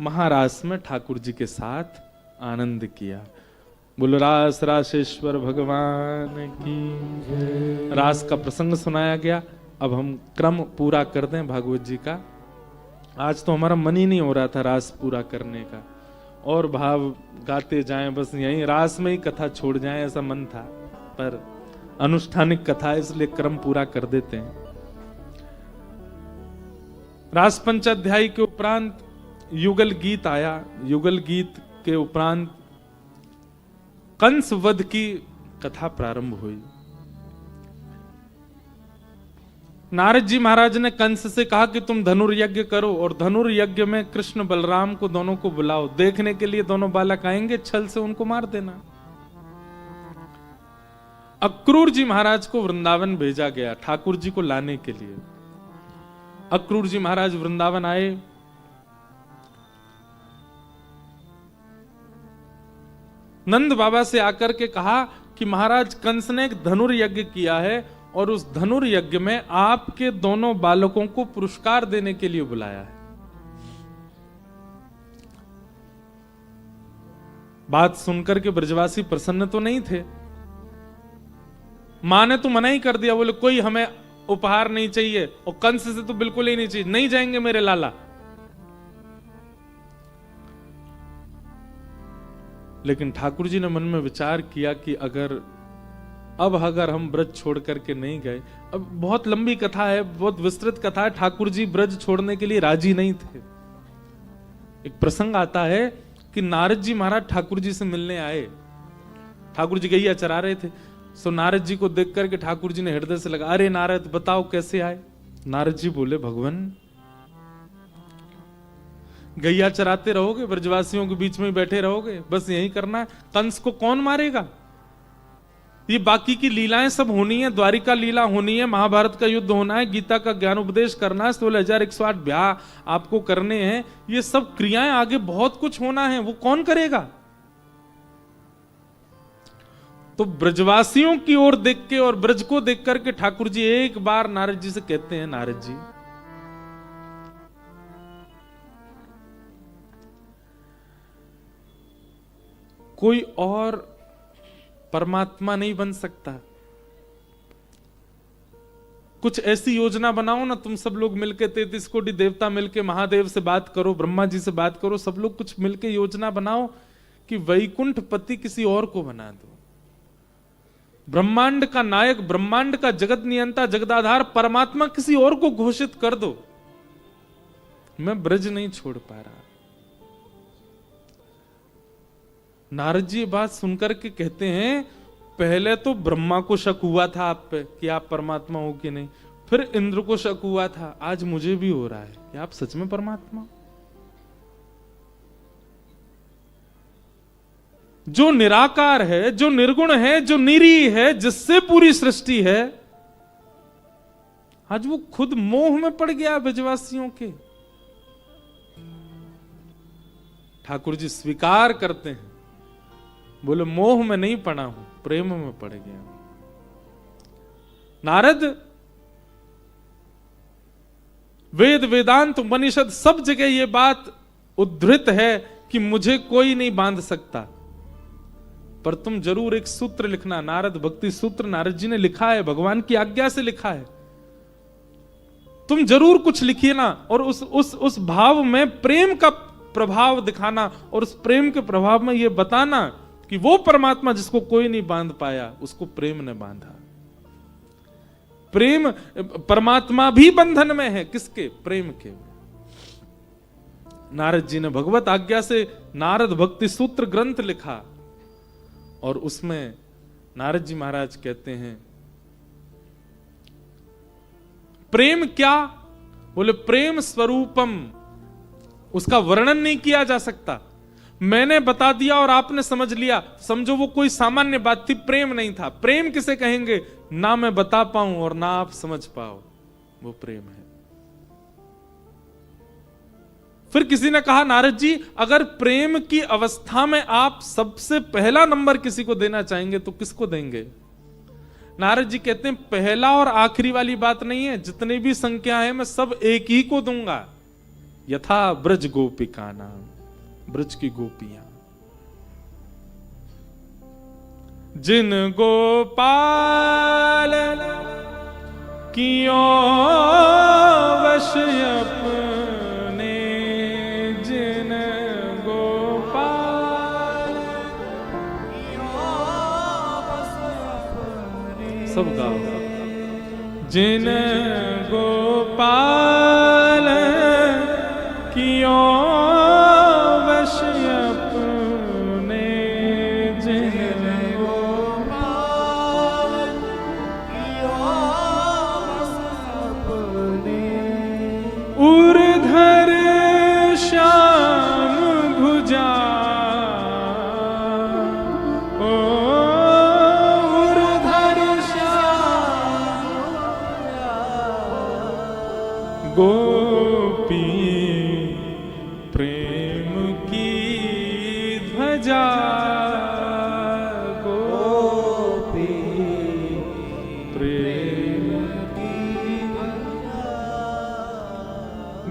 महारास में ठाकुर जी के साथ आनंद किया। बोलो रास रासेश्वर भगवान की जय। रास का प्रसंग सुनाया गया। अब हम क्रम पूरा कर दें भागवत जी का। आज तो हमारा मन ही नहीं हो रहा था रास पूरा करने का, और भाव गाते जाएं, बस यहीं रास में ही कथा छोड़ जाएं ऐसा मन था, पर अनुष्ठानिक कथा है इसलिए क्रम पूरा कर देते हैं। रास पंचाध्यायी के उपरांत युगल गीत आया। युगल गीत के उपरांत कंस वध की कथा प्रारंभ हुई। नारद जी महाराज ने कंस से कहा कि तुम धनुर्यज्ञ करो और धनुर्यज्ञ में कृष्ण बलराम को दोनों को बुलाओ, देखने के लिए दोनों बालक आएंगे, छल से उनको मार देना। अक्रूर जी महाराज को वृंदावन भेजा गया ठाकुर जी को लाने के लिए। अक्रूर जी महाराज वृंदावन आए। नंद बाबा से आकर के कहा कि महाराज कंस ने एक धनुर्यज्ञ किया है और उस धनुर्यज्ञ में आपके दोनों बालकों को पुरस्कार देने के लिए बुलाया है। बात सुनकर के ब्रजवासी प्रसन्न तो नहीं थे। मां ने तो मना ही कर दिया, बोले कोई हमें उपहार नहीं चाहिए और कंस से तो बिल्कुल ही नहीं चाहिए, नहीं जाएंगे मेरे लाला। लेकिन ठाकुर जी ने मन में विचार किया कि अगर हम ब्रज छोड़ करके नहीं गए, अब बहुत लंबी कथा है, बहुत विस्तृत कथा है। ठाकुर जी ब्रज छोड़ने के लिए राजी नहीं थे। एक प्रसंग आता है कि नारद जी महाराज ठाकुर जी से मिलने आए। ठाकुर जी गैया चरा रहे थे, सो नारद जी को देख करके ठाकुर जी ने हृदय से लगा, अरे नारद बताओ कैसे आए। नारद जी बोले, भगवान गैया चराते रहोगे, ब्रजवासियों के बीच में बैठे रहोगे, बस यही करना है। कंस को कौन मारेगा? ये बाकी की लीलाएं सब होनी है, द्वारिका लीला होनी है, महाभारत का युद्ध होना है, गीता का ज्ञान उपदेश करना है, 16,108 ब्याह आपको करने हैं, ये सब क्रियाएं आगे बहुत कुछ होना है, वो कौन करेगा? तो ब्रजवासियों की ओर देख के और ब्रज को देख करके ठाकुर जी एक बार नारद जी से कहते हैं, नारद जी कोई और परमात्मा नहीं बन सकता, कुछ ऐसी योजना बनाओ ना, तुम सब लोग मिलके 33 कोटि देवता मिलके महादेव से बात करो, ब्रह्मा जी से बात करो, सब लोग कुछ मिलके योजना बनाओ कि वैकुंठ पति किसी और को बना दो। ब्रह्मांड का नायक, ब्रह्मांड का जगत नियंता, जगदाधार परमात्मा किसी और को घोषित कर दो। मैं ब्रज नहीं छोड़ पा रहा। नारद जी बात सुनकर के कहते हैं, पहले तो ब्रह्मा को शक हुआ था आप पे कि आप परमात्मा हो कि नहीं, फिर इंद्र को शक हुआ था, आज मुझे भी हो रहा है कि आप सच में परमात्मा। जो निराकार है, जो निर्गुण है, जो निरीह है, जिससे पूरी सृष्टि है, आज वो खुद मोह में पड़ गया ब्रजवासियों के। ठाकुर जी स्वीकार करते हैं, बोले मोह में नहीं पड़ा हूं, प्रेम में पड़ गया। नारद वेद वेदांत उपनिषद सब जगह ये बात उद्धृत है कि मुझे कोई नहीं बांध सकता, पर तुम जरूर एक सूत्र लिखना। नारद भक्ति सूत्र नारद जी ने लिखा है, भगवान की आज्ञा से लिखा है। तुम जरूर कुछ लिखिए ना, और उस भाव में प्रेम का प्रभाव दिखाना, और उस प्रेम के प्रभाव में यह बताना कि वो परमात्मा जिसको कोई नहीं बांध पाया, उसको प्रेम ने बांधा। प्रेम, परमात्मा भी बंधन में है, किसके? प्रेम के। नारद जी ने भगवत आज्ञा से नारद भक्ति सूत्र ग्रंथ लिखा, और उसमें नारद जी महाराज कहते हैं, प्रेम क्या बोले प्रेम स्वरूपम, उसका वर्णन नहीं किया जा सकता। मैंने बता दिया और आपने समझ लिया, समझो वो कोई सामान्य बात थी, प्रेम नहीं था। प्रेम किसे कहेंगे? ना मैं बता पाऊं और ना आप समझ पाओ, वो प्रेम है। फिर किसी ने कहा, नारद जी अगर प्रेम की अवस्था में आप सबसे पहला नंबर किसी को देना चाहेंगे तो किसको देंगे? नारद जी कहते हैं पहला और आखिरी वाली बात नहीं है, जितनी भी संख्या है मैं सब एक ही को दूंगा। यथा ब्रज गोपिका नाम, ब्रज की गोपियां, जिन गोपाल कियो वश अपने, जिन गोपाल सब गाओ, जिन गोपाल कियो वश अपने, जिन गोपाल कियो वश अपने, उर्धर श्याम भुजा, ओ उर्धर श्याम गोपी प्रेम की ध्वजा, गोपी प्रेम की ध्वजा,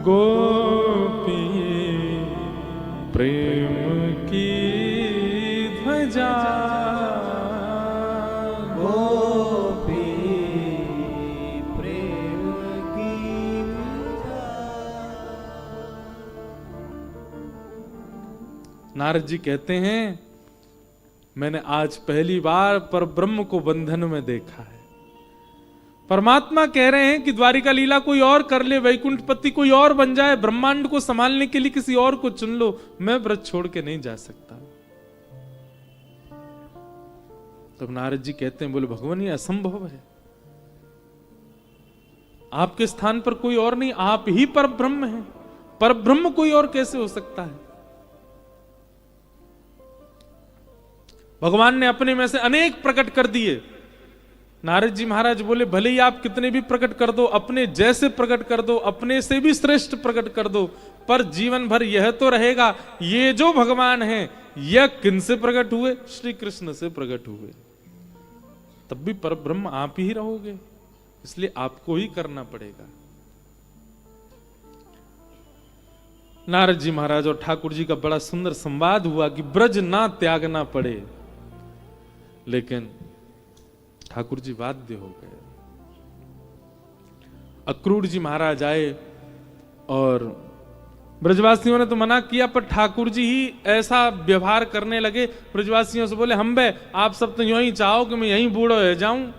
गोपी प्रेम की ध्वजा, गोपी प्रेम की ध्वजा। नारद जी कहते हैं मैंने आज पहली बार पर ब्रह्म को बंधन में देखा है। परमात्मा कह रहे हैं कि द्वारिका लीला कोई और कर ले, वैकुंठपति कोई और बन जाए, ब्रह्मांड को संभालने के लिए किसी और को चुन लो, मैं व्रत छोड़ के नहीं जा सकता। तब नारद जी कहते हैं, बोले भगवान ये असंभव है, आपके स्थान पर कोई और नहीं, आप ही पर ब्रह्म हैं, पर ब्रह्म कोई और कैसे हो सकता है? भगवान ने अपने में से अनेक प्रकट कर दिए। नारद जी महाराज बोले भले ही आप कितने भी प्रकट कर दो, अपने जैसे प्रकट कर दो, अपने से भी श्रेष्ठ प्रकट कर दो, पर जीवन भर यह तो रहेगा, ये जो भगवान हैं यह किन से प्रकट हुए? श्री कृष्ण से प्रकट हुए। तब भी पर ब्रह्म आप ही रहोगे, इसलिए आपको ही करना पड़ेगा। नारद जी महाराज और ठाकुर जी का बड़ा सुंदर संवाद हुआ कि ब्रज ना त्यागना पड़े, लेकिन ठाकुर जी बाध्य हो गए। अक्रूर जी महाराज आए और ब्रजवासियों ने तो मना किया, पर ठाकुर जी ही ऐसा व्यवहार करने लगे। ब्रजवासियों से बोले हम बे आप सब तो यूं ही चाहो कि मैं यहीं बूढ़ो हो जाऊं,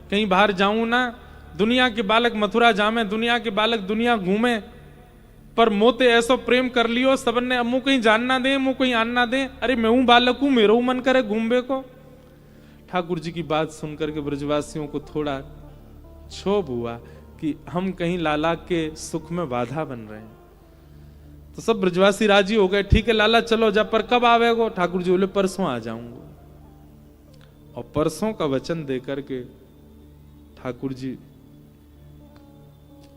कहीं बाहर जाऊं ना, दुनिया के बालक मथुरा जामे, दुनिया के बालक दुनिया घूमे, पर मोते ऐसो प्रेम कर लियो सबन ने, मुंह कहीं जानना दे, मुंह कहीं आना दे, अरे मैं हूं बालक हूं, मेरो मन करे घूमबे को। ठाकुर जी की बात सुनकर के ब्रजवासियों को थोड़ा क्षोभ हुआ कि हम कहीं लाला के सुख में बाधा बन रहे हैं। तो सब ब्रजवासी राजी हो गए, ठीक है लाला चलो जा, पर कब आवेगो? ठाकुर जी बोले परसों आ जाऊंगा। और परसों का वचन देकर के ठाकुर जी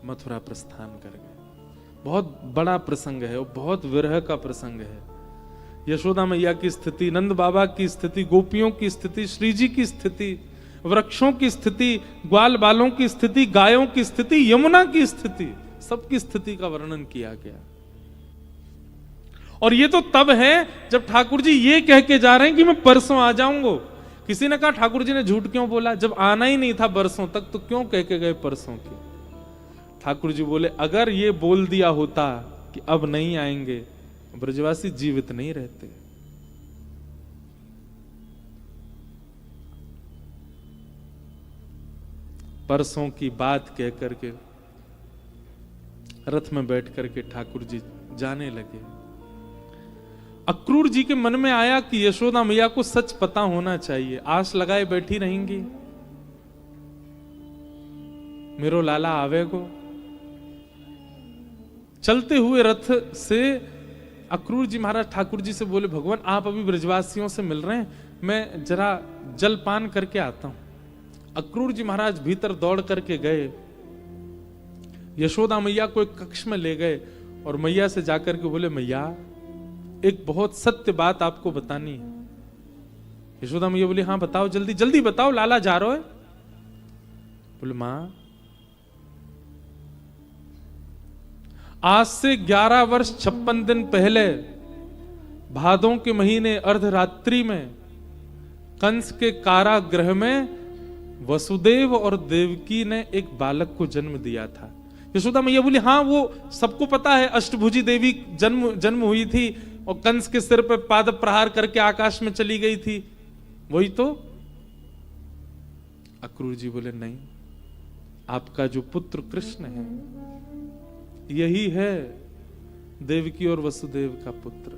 मथुरा प्रस्थान कर गए। बहुत बड़ा प्रसंग है, बहुत विरह का प्रसंग है। यशोदा मैया की स्थिति, नंद बाबा की स्थिति, गोपियों की स्थिति, श्री जी की स्थिति, वृक्षों की स्थिति, ग्वाल बालों की स्थिति, गायों की स्थिति, यमुना की स्थिति, सबकी स्थिति का वर्णन किया गया। और ये तो तब है जब ठाकुर जी ये कह के जा रहे हैं कि मैं परसों आ जाऊंगा। किसी ने कहा ठाकुर जी ने झूठ क्यों बोला, जब आना ही नहीं था बरसों तक तो क्यों कह के गए परसों की? ठाकुर जी बोले अगर ये बोल दिया होता कि अब नहीं आएंगे, ब्रजवासी जीवित नहीं रहते। परसों की बात कह करके रथ में बैठ करके ठाकुर जी जाने लगे। अक्रूर जी के मन में आया कि यशोदा मैया को सच पता होना चाहिए, आस लगाए बैठी रहेंगी मेरो लाला आवेगो। चलते हुए रथ से अक्रूर जी महाराज ठाकुर जी से बोले, भगवान आप अभी ब्रजवासियों से मिल रहे हैं, मैं जरा जलपान करके आता हूं। अक्रूर जी महाराज भीतर दौड़ करके गए, यशोदा मैया को एक कक्ष में ले गए और मैया से जाकर के बोले, मैया एक बहुत सत्य बात आपको बतानी है। यशोदा मैया बोली, हाँ बताओ, जल्दी जल्दी बताओ, लाला जा रहा है। बोले, मां आज से 11 वर्ष 56 दिन पहले भादों के महीने अर्धरात्रि में कंस के कारागृह में वसुदेव और देवकी ने एक बालक को जन्म दिया था। यशोदा मैया बोली, हाँ वो सबको पता है, अष्टभुजी देवी जन्म हुई थी और कंस के सिर पर पाद प्रहार करके आकाश में चली गई थी, वही तो। अक्रूर जी बोले, नहीं, आपका जो पुत्र कृष्ण है यही है देवकी और वसुदेव का पुत्र।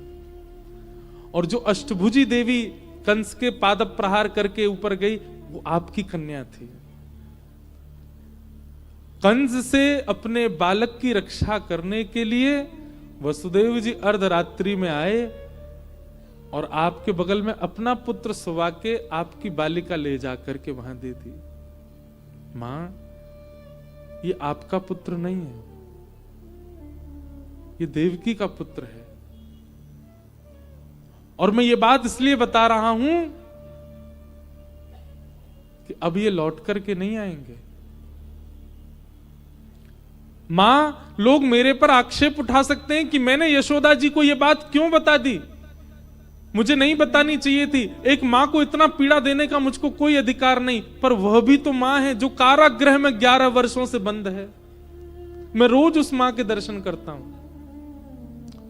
और जो अष्टभुजी देवी कंस के पाद प्रहार करके ऊपर गई वो आपकी कन्या थी। कंस से अपने बालक की रक्षा करने के लिए वसुदेव जी अर्धरात्रि में आए और आपके बगल में अपना पुत्र सुवा के आपकी बालिका ले जाकर के वहां दे दी। मां ये आपका पुत्र नहीं है, ये देवकी का पुत्र है। और मैं ये बात इसलिए बता रहा हूं कि अब ये लौट करके नहीं आएंगे। मां, लोग मेरे पर आक्षेप उठा सकते हैं कि मैंने यशोदा जी को यह बात क्यों बता दी, मुझे नहीं बतानी चाहिए थी। एक मां को इतना पीड़ा देने का मुझको कोई अधिकार नहीं, पर वह भी तो मां है जो कारागृह में 11 वर्षों से बंद है। मैं रोज उस मां के दर्शन करता हूं,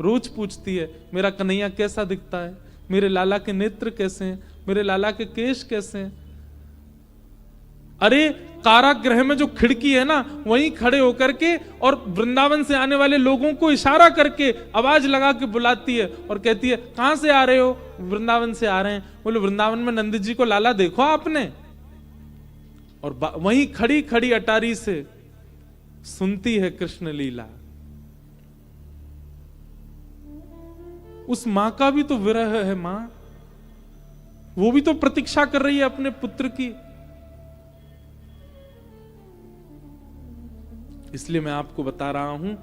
रोज पूछती है मेरा कन्हैया कैसा दिखता है, मेरे लाला के नेत्र कैसे हैं, मेरे लाला के केश कैसे हैं। अरे कारागृह में जो खिड़की है ना, वहीं खड़े होकर के और वृंदावन से आने वाले लोगों को इशारा करके आवाज लगा के बुलाती है और कहती है, कहां से आ रहे हो? वृंदावन से आ रहे हैं। बोले, वृंदावन में नंद जी को लाला देखो आपने? और वहीं खड़ी खड़ी अटारी से सुनती है कृष्ण लीला। उस मां का भी तो विरह है मां, वो भी तो प्रतीक्षा कर रही है अपने पुत्र की। इसलिए मैं आपको बता रहा हूं,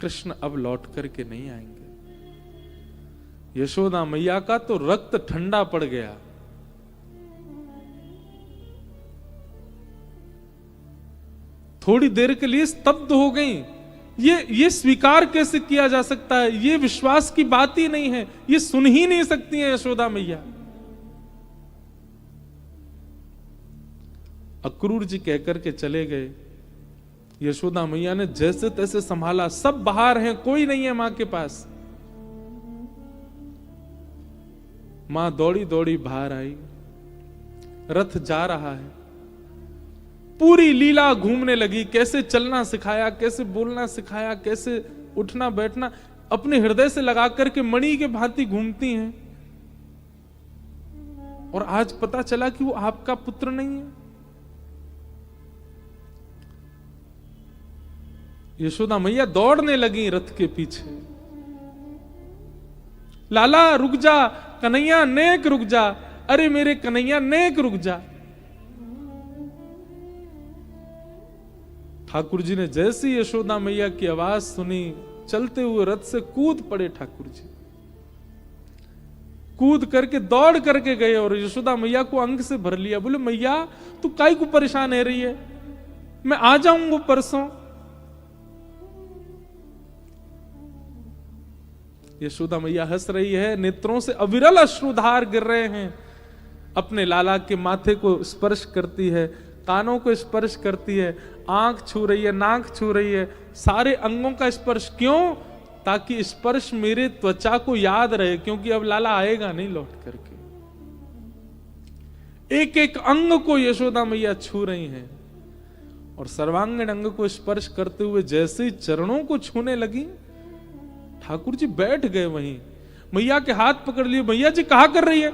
कृष्ण अब लौट करके नहीं आएंगे। यशोदा मैया का तो रक्त ठंडा पड़ गया। थोड़ी देर के लिए स्तब्ध हो गई। ये स्वीकार कैसे किया जा सकता है? ये विश्वास की बात ही नहीं है, ये सुन ही नहीं सकती है यशोदा मैया। अक्रूर जी कहकर के चले गए। यशोदा मैया ने जैसे तैसे संभाला, सब बाहर हैं, कोई नहीं है मां के पास। मां दौड़ी दौड़ी बाहर आई, रथ जा रहा है, पूरी लीला घूमने लगी। कैसे चलना सिखाया, कैसे बोलना सिखाया, कैसे उठना बैठना, अपने हृदय से लगा करके मणि के भांति घूमती हैं। और आज पता चला कि वो आपका पुत्र नहीं है। यशोदा मैया दौड़ने लगी रथ के पीछे। लाला रुक जा, कन्हैया नेक रुक जा, अरे मेरे कन्हैया नेक रुक जा। ठाकुर जी ने जैसी यशोदा मैया की आवाज सुनी, चलते हुए रथ से कूद पड़े ठाकुर जी। कूद करके दौड़ करके गए और यशोदा मैया को अंग से भर लिया। बोले, मैया तू काहे को परेशान है रही है, मैं आ जाऊंगा परसों। यशोदा मैया हंस रही है, नेत्रों से अविरल अश्रुधार गिर रहे हैं। अपने लाला के माथे को स्पर्श करती है, कानों को स्पर्श करती है, आंख छू रही है, नाक छू रही है, सारे अंगों का स्पर्श। क्यों? ताकि स्पर्श मेरे त्वचा को याद रहे, क्योंकि अब लाला आएगा नहीं लौट करके। एक एक अंग को यशोदा मैया छू रही हैं और सर्वांगीण अंग को स्पर्श करते हुए जैसे ही चरणों को छूने लगी, ठाकुर जी बैठ गए वहीं। मैया के हाथ पकड़ लिए। मैया जी कहा कर रही है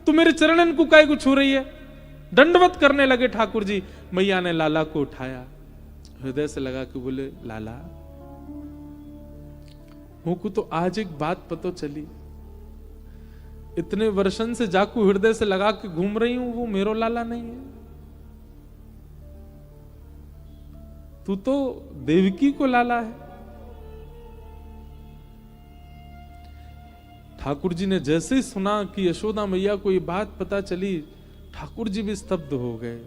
तू, मेरे चरणन को काहे को छू रही है? दंडवत करने लगे ठाकुर जी। मैया ने लाला को उठाया, हृदय से लगा के बोले, लाला मुझको तो आज एक बात पता चली, इतने वर्षन से जाकू हृदय से लगा के घूम रही हूं, वो मेरो लाला नहीं है। तू तो देवकी को लाला है। ठाकुर जी ने जैसे ही सुना कि यशोदा मैया को ये बात पता चली, ठाकुर जी भी स्तब्ध हो गए।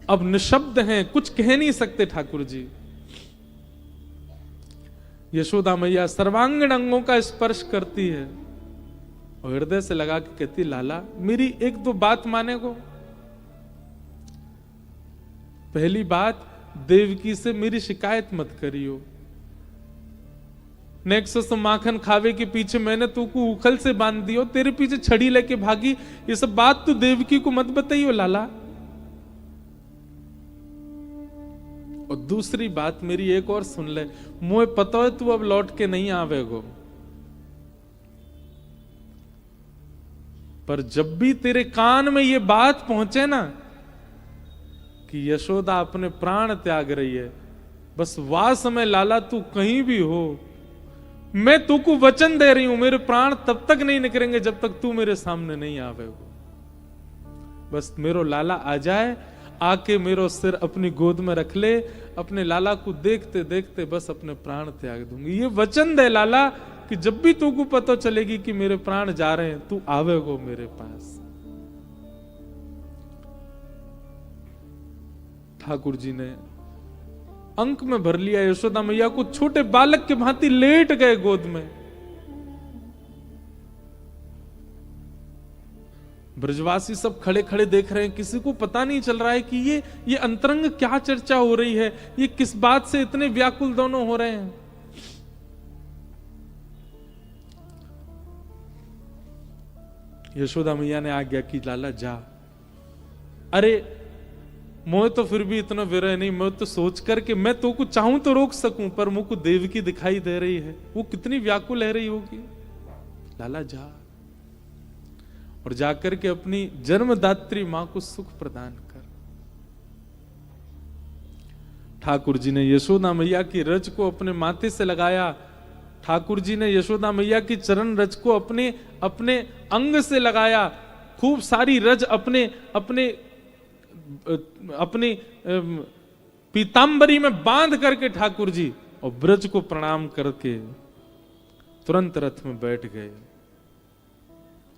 अब निशब्द हैं, कुछ कह नहीं सकते ठाकुर जी। यशोदा मैया सर्वांगीण अंगों का स्पर्श करती है और हृदय से लगा के कहती, लाला मेरी एक दो बात माने को। पहली बात, देवकी से मेरी शिकायत मत करियो। नेक्सस माखन खावे के पीछे मैंने तू को उखल से बांध दियो, तेरे पीछे छड़ी लेके भागी, ये सब बात तू देवकी को मत बताइयो लाला। और दूसरी बात मेरी एक और सुन ले, मुझे पता है तू अब लौट के नहीं आवेगो, पर जब भी तेरे कान में ये बात पहुंचे ना कि यशोदा अपने प्राण त्याग रही है, बस वाह समय लाला तू कहीं भी हो, मैं तू को वचन दे रही हूं, मेरे प्राण तब तक नहीं निकलेंगे जब तक तू मेरे सामने नहीं आवेगो। बस मेरो लाला आ जाए, आके मेरो सिर अपनी गोद में रख ले, अपने लाला को देखते देखते बस अपने प्राण त्याग दूंगी। ये वचन दे लाला कि जब भी तू को पता चलेगी कि मेरे प्राण जा रहे हैं, तू आवेगो मेरे पास। ठाकुर जी ने अंक में भर लिया, यशोदा मैया को छोटे बालक के भांति लेट गए गोद में। ब्रजवासी सब खड़े खड़े देख रहे हैं, किसी को पता नहीं चल रहा है कि ये अंतरंग क्या चर्चा हो रही है, ये किस बात से इतने व्याकुल दोनों हो रहे हैं। यशोदा मैया ने आज्ञा की, लाला जा। अरे मोह तो फिर भी इतना विरह नहीं, मैं तो सोच कर के मैं तो कुछ चाहूं तो रोक सकूं, पर मुझको देवकी दिखाई दे रही है, वो कितनी व्याकुल रह रही होगी। लाला जा, और जाकर के अपनी जन्मदात्री मां को सुख प्रदान कर। ठाकुर जी ने यशोदा मैया की रज को अपने माथे से लगाया, ठाकुर जी ने यशोदा मैया की चरण रज को अपने अपने अंग से लगाया, खूब सारी रज अपने अपने अपनी पीतांबरी में बांध करके ठाकुर जी और ब्रज को प्रणाम करके तुरंत रथ में बैठ गए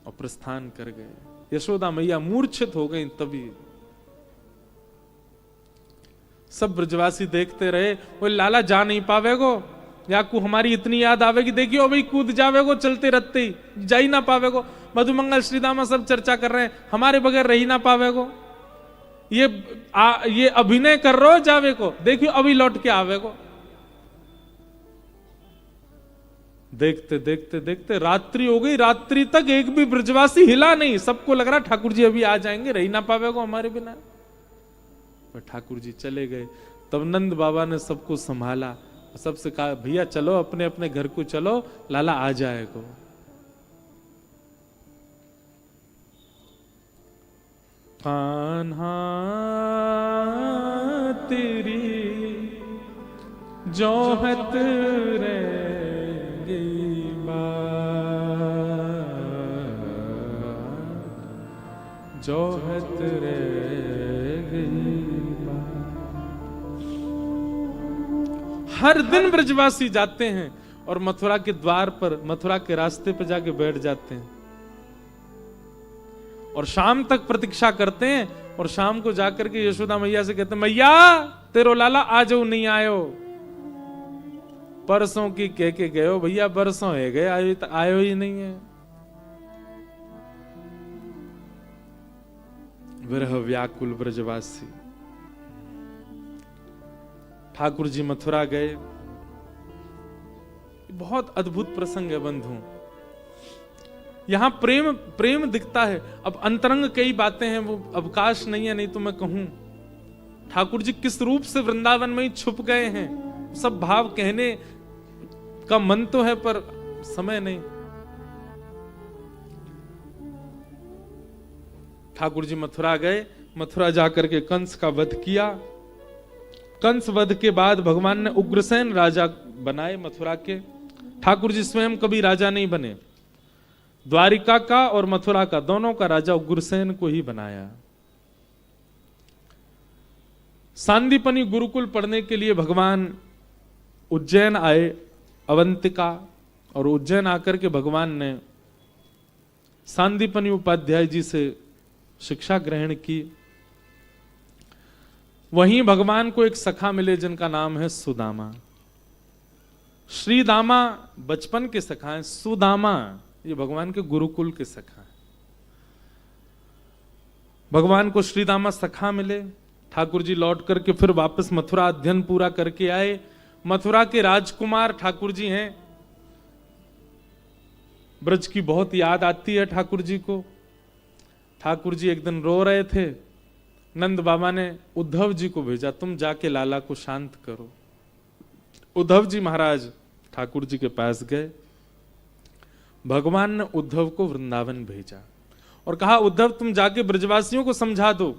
और प्रस्थान कर गए। यशोदा मैया मूर्छित हो गई। तभी सब ब्रजवासी देखते रहे, वो लाला जा नहीं पावेगो, या को हमारी इतनी याद आवेगी, देखियो भाई कूद जावेगो चलते रहते ही, जा ही ना पावेगो। मधुमंगल श्रीदामा सब चर्चा कर रहे हैं, हमारे बगैर रही ना पावेगो। ये अभिनय कर रहे हो जावे को, देखियो अभी लौट के आवेगो। देखते देखते देखते रात्रि हो गई। रात्रि तक एक भी ब्रजवासी हिला नहीं। सबको लग रहा ठाकुर जी अभी आ जाएंगे, रही ना पावेगो हमारे बिना। पर ठाकुर जी चले गए। तब नंद बाबा ने सबको संभाला, सबसे कहा भैया चलो अपने अपने घर को चलो, लाला आ जाएगा। कान्हा तेरी जोहत रह गई जोहत रह गई। हर दिन ब्रजवासी जाते हैं और मथुरा के द्वार पर, मथुरा के रास्ते पर जाके बैठ जाते हैं और शाम तक प्रतीक्षा करते हैं। और शाम को जाकर के यशोदा मैया से कहते हैं, मैया तेरो लाला आ जाओ, नहीं आयो। परसों की कह के गए हो भैया, बरसों है गए, आयो ही नहीं है। विरह व्याकुल ब्रजवासी। ठाकुर जी मथुरा गए। बहुत अद्भुत प्रसंग है बंधु। यहां प्रेम प्रेम दिखता है। अब अंतरंग कई बातें हैं, वो अवकाश नहीं है, नहीं तो मैं कहूं ठाकुर जी किस रूप से वृंदावन में ही छुप गए हैं। सब भाव कहने का मन तो है पर समय नहीं। ठाकुर जी मथुरा गए। मथुरा जाकर के कंस का वध किया कंस वध के बाद भगवान ने उग्रसेन राजा बनाए मथुरा के। ठाकुर जी स्वयं कभी राजा नहीं बने, द्वारिका का और मथुरा का दोनों का राजा उग्रसेन को ही बनाया। सांदीपनी गुरुकुल पढ़ने के लिए भगवान उज्जैन आए, अवंतिका, और उज्जैन आकर के भगवान ने सांदीपनी उपाध्याय जी से शिक्षा ग्रहण की। वहीं भगवान को एक सखा मिले जिनका नाम है सुदामा। श्रीदामा बचपन के सखा हैं, सुदामा ये भगवान के गुरुकुल के सखा हैं। भगवान को श्रीदामा सखा मिले। ठाकुर जी लौट करके फिर वापस मथुरा अध्ययन पूरा करके आए। मथुरा के राजकुमार ठाकुर जी हैं। ब्रज की बहुत याद आती है ठाकुर जी को। ठाकुर जी एक दिन रो रहे थे, नंद बाबा ने उद्धव जी को भेजा, तुम जाके लाला को शांत करो। उद्धव जी महाराज ठाकुर जी के पास गए। भगवान ने उद्धव को वृंदावन भेजा और कहा, उद्धव तुम जाके ब्रजवासियों को समझा दो,